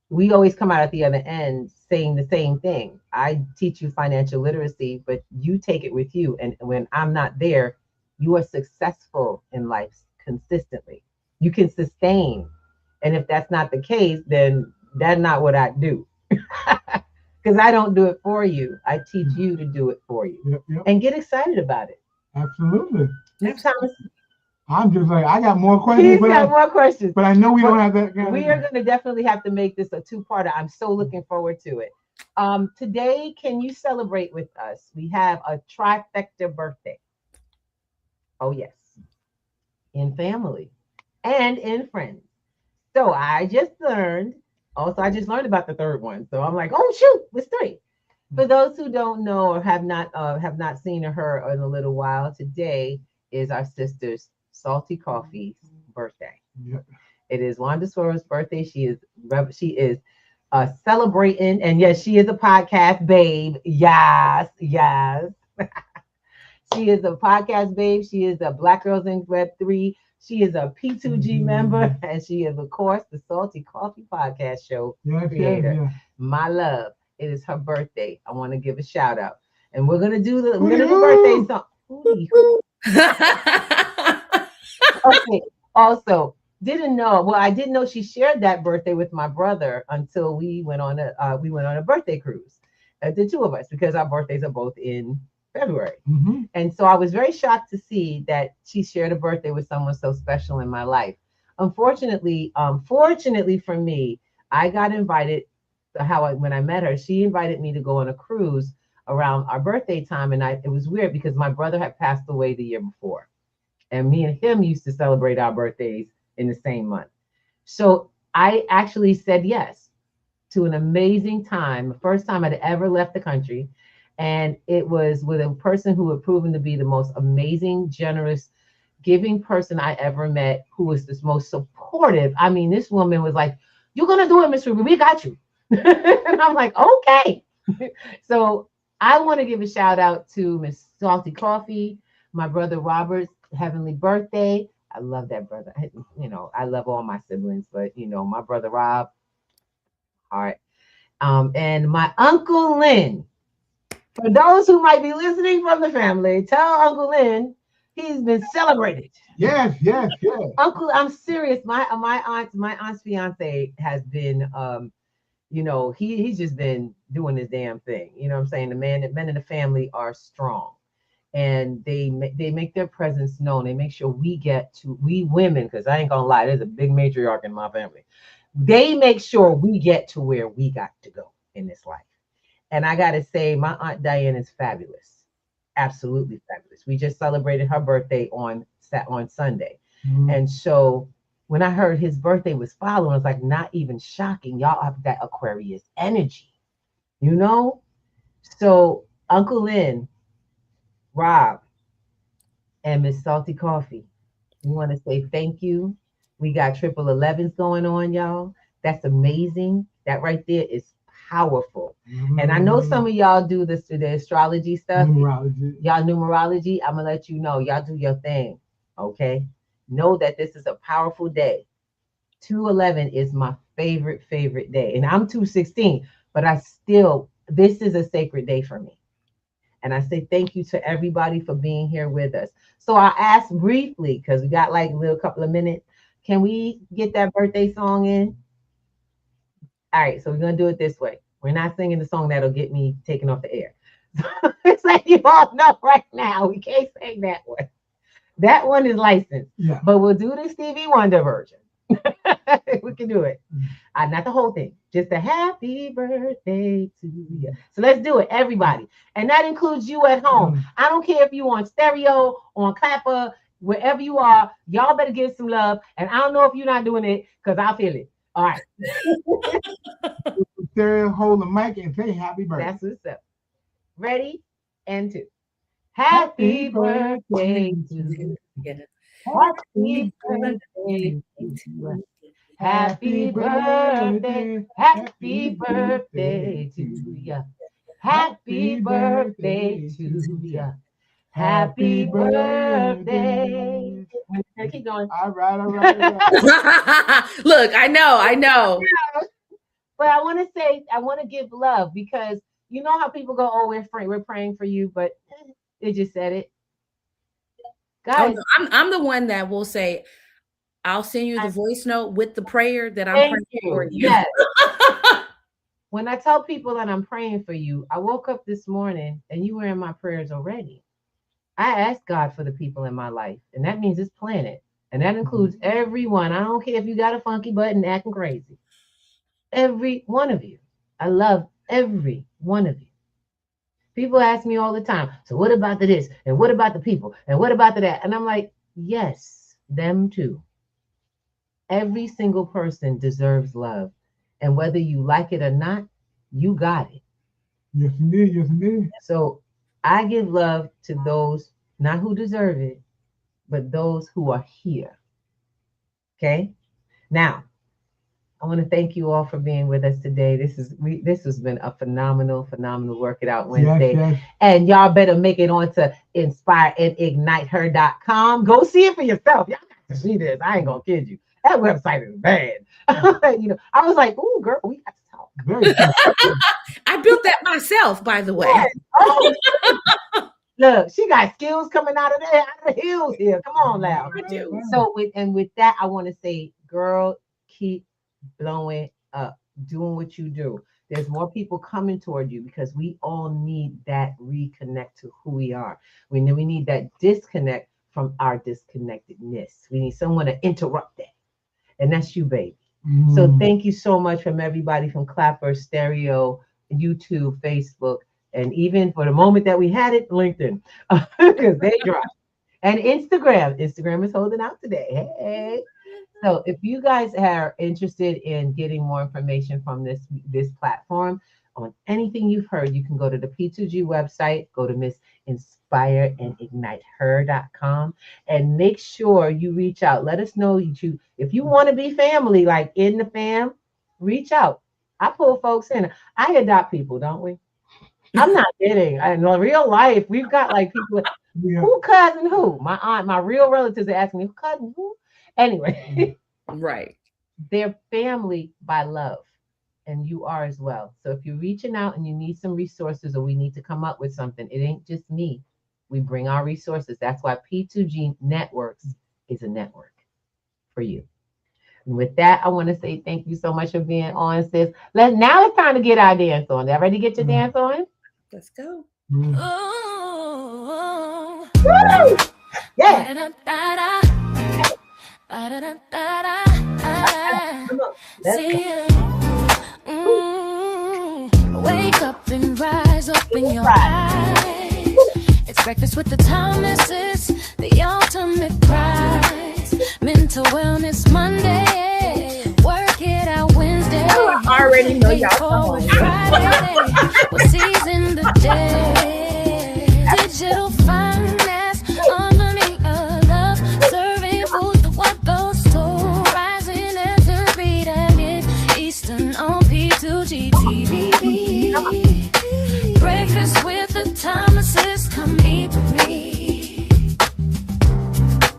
we always come out at the other end saying the same thing. I teach you financial literacy, but you take it with you. And when I'm not there, you are successful in life consistently. You can sustain. And if that's not the case, then that's not what I do. Because I don't do it for you. I teach you to do it for you. Yep. And get excited about it. Absolutely. Next time, I'm just like, I got more questions. He's got more questions. But I know we don't have that. We are going to definitely have to make this a two-parter. I'm so looking forward to it. Today, can you celebrate with us? We have a trifecta birthday. Oh, yes. In family and in friends. So I just learned about the third one. So I'm like, oh, shoot, it's 3. For those who don't know or have not seen or heard in a little while, today is our sister's Salty Coffee's birthday. Yep. It is Wanda Soro's birthday. She is celebrating, and yes, she is a podcast babe. Yes. She is a podcast babe. She is a Black Girls in Web 3. She is a P2G member, and she is, of course, the Salty Coffee podcast show creator. Yeah. My love. It is her birthday. I want to give a shout out, and we're gonna do the birthday song. Okay. Also, didn't know. Well, I didn't know she shared that birthday with my brother until we went on a birthday cruise, the two of us, because our birthdays are both in February. Mm-hmm. And so I was very shocked to see that she shared a birthday with someone so special in my life. Unfortunately, fortunately for me, I got invited. When I met her, she invited me to go on a cruise around our birthday time, and it was weird because my brother had passed away the year before, and me and him used to celebrate our birthdays in the same month. So I actually said yes to an amazing time, the first time I'd ever left the country. And it was with a person who had proven to be the most amazing, generous, giving person I ever met, who was the most supportive. I mean, this woman was like, "You're going to do it, Miss Ruby. We got you." And I'm like, okay. So I want to give a shout out to Miss Salty Coffee, my brother Robert's heavenly birthday. I love that brother. I love all my siblings, but my brother Rob, all right. And my Uncle Lynn. For those who might be listening from the family, tell Uncle Lynn he's been celebrated. Yes. Uncle, I'm serious. My aunt's fiance has been he's just been doing his damn thing. You know what I'm saying? The men in the family are strong, and they make their presence known. They make sure we women, because I ain't gonna lie, there's a big matriarch in my family. They make sure we get to where we got to go in this life. And I got to say, my Aunt Diane is fabulous. Absolutely fabulous. We just celebrated her birthday on Sunday. Mm-hmm. And so when I heard his birthday was following, I was like, not even shocking. Y'all have that Aquarius energy, So Uncle Lynn, Rob, and Miss Salty Coffee, we want to say thank you. We got 1111s going on, y'all. That's amazing. That right there is powerful. Mm-hmm. And I know some of y'all do the astrology stuff. Numerology. Y'all numerology. I'm going to let you know. Y'all do your thing. Okay? Know that this is a powerful day. 211 is my favorite day. And I'm 216, but this is a sacred day for me. And I say thank you to everybody for being here with us. So I asked briefly, because we got like a little couple of minutes, can we get that birthday song in? All right, so we're going to do it this way. We're not singing the song that'll get me taken off the air. It's like you all know right now, we can't sing that one. That one is licensed. Yeah. But we'll do the Stevie Wonder version. We can do it. Not the whole thing, just a happy birthday to you. So let's do it, everybody. And that includes you at home. I don't care if you on stereo, on clapper, wherever you are, y'all better give some love. And I don't know if you're not doing it, because I feel it. All right. Stereo, hold the mic and say happy birthday. That's what's up. Ready? And 2. Happy birthday to you. Happy birthday to you. Happy birthday. Happy birthday to you. Happy birthday to you. Happy birthday. Keep going. All right. Look, I know. But I want to give love, because you know how people go, "Oh, we're praying for you," but they just said it. Guys, I'm the one that will say, I'll send you the voice note with the prayer that I'm praying for you. Yes. When I tell people that I'm praying for you, I woke up this morning and you were in my prayers already. I asked God for the people in my life, and that means this planet, and that includes everyone. I don't care if you got a funky button acting crazy. Every one of you. I love every one of you. People ask me all the time, so what about the this? And what about the people? And what about the that? And I'm like, yes, them too. Every single person deserves love. And whether you like it or not, you got it. Yes, indeed. So I give love to those, not who deserve it, but those who are here. Okay? Now, I want to thank you all for being with us today. This has been a phenomenal Work It Out Wednesday. Yes. And y'all better make it on to inspireandigniteher.com. Go see it for yourself. Y'all got to see this. I ain't gonna kid you. That website is bad. I was like, "Ooh, girl, we got to talk." Very I built that myself, by the way. Yes. Oh. Look, she got skills coming out of there, out of the hills here. Come on now. I do. So with that, I want to say, girl, keep blowing up, doing what you do. There's more people coming toward you because we all need that reconnect to who we are. We need that disconnect from our disconnectedness. We need someone to interrupt that. And that's you, baby. So thank you so much from everybody from Clapper, Stereo, YouTube, Facebook, and even for the moment that we had it, LinkedIn, because they dropped. And Instagram. Instagram is holding out today. Hey. So if you guys are interested in getting more information from this platform on anything you've heard, you can go to the P2G website, go to Miss Inspire and Ignite Her.com, and make sure you reach out. Let us know if you want to be family, like in the fam, reach out. I pull folks in. I adopt people, don't we? I'm not kidding. In real life, we've got like people. Who cousin who? My aunt, my real relatives are asking me, who cousin who? Anyway, right. They're family by love, and you are as well. So if you're reaching out and you need some resources, or we need to come up with something, it ain't just me. We bring our resources. That's why P2G Networks is a network for you. And with that, I want to say thank you so much for being on, sis. Now it's time to get our dance on. Y'all ready to get your dance on? Let's go. Ooh. Yeah. Wake up and rise, open your eyes. It's breakfast with the Thomases, the ultimate prize. Mental Wellness Monday, work it out Wednesday. I already know y'all. We'll season the day. Digital finance, underneath love, serving food for what those two rising at the beat and it's Eastern on P2G TV. Breakfast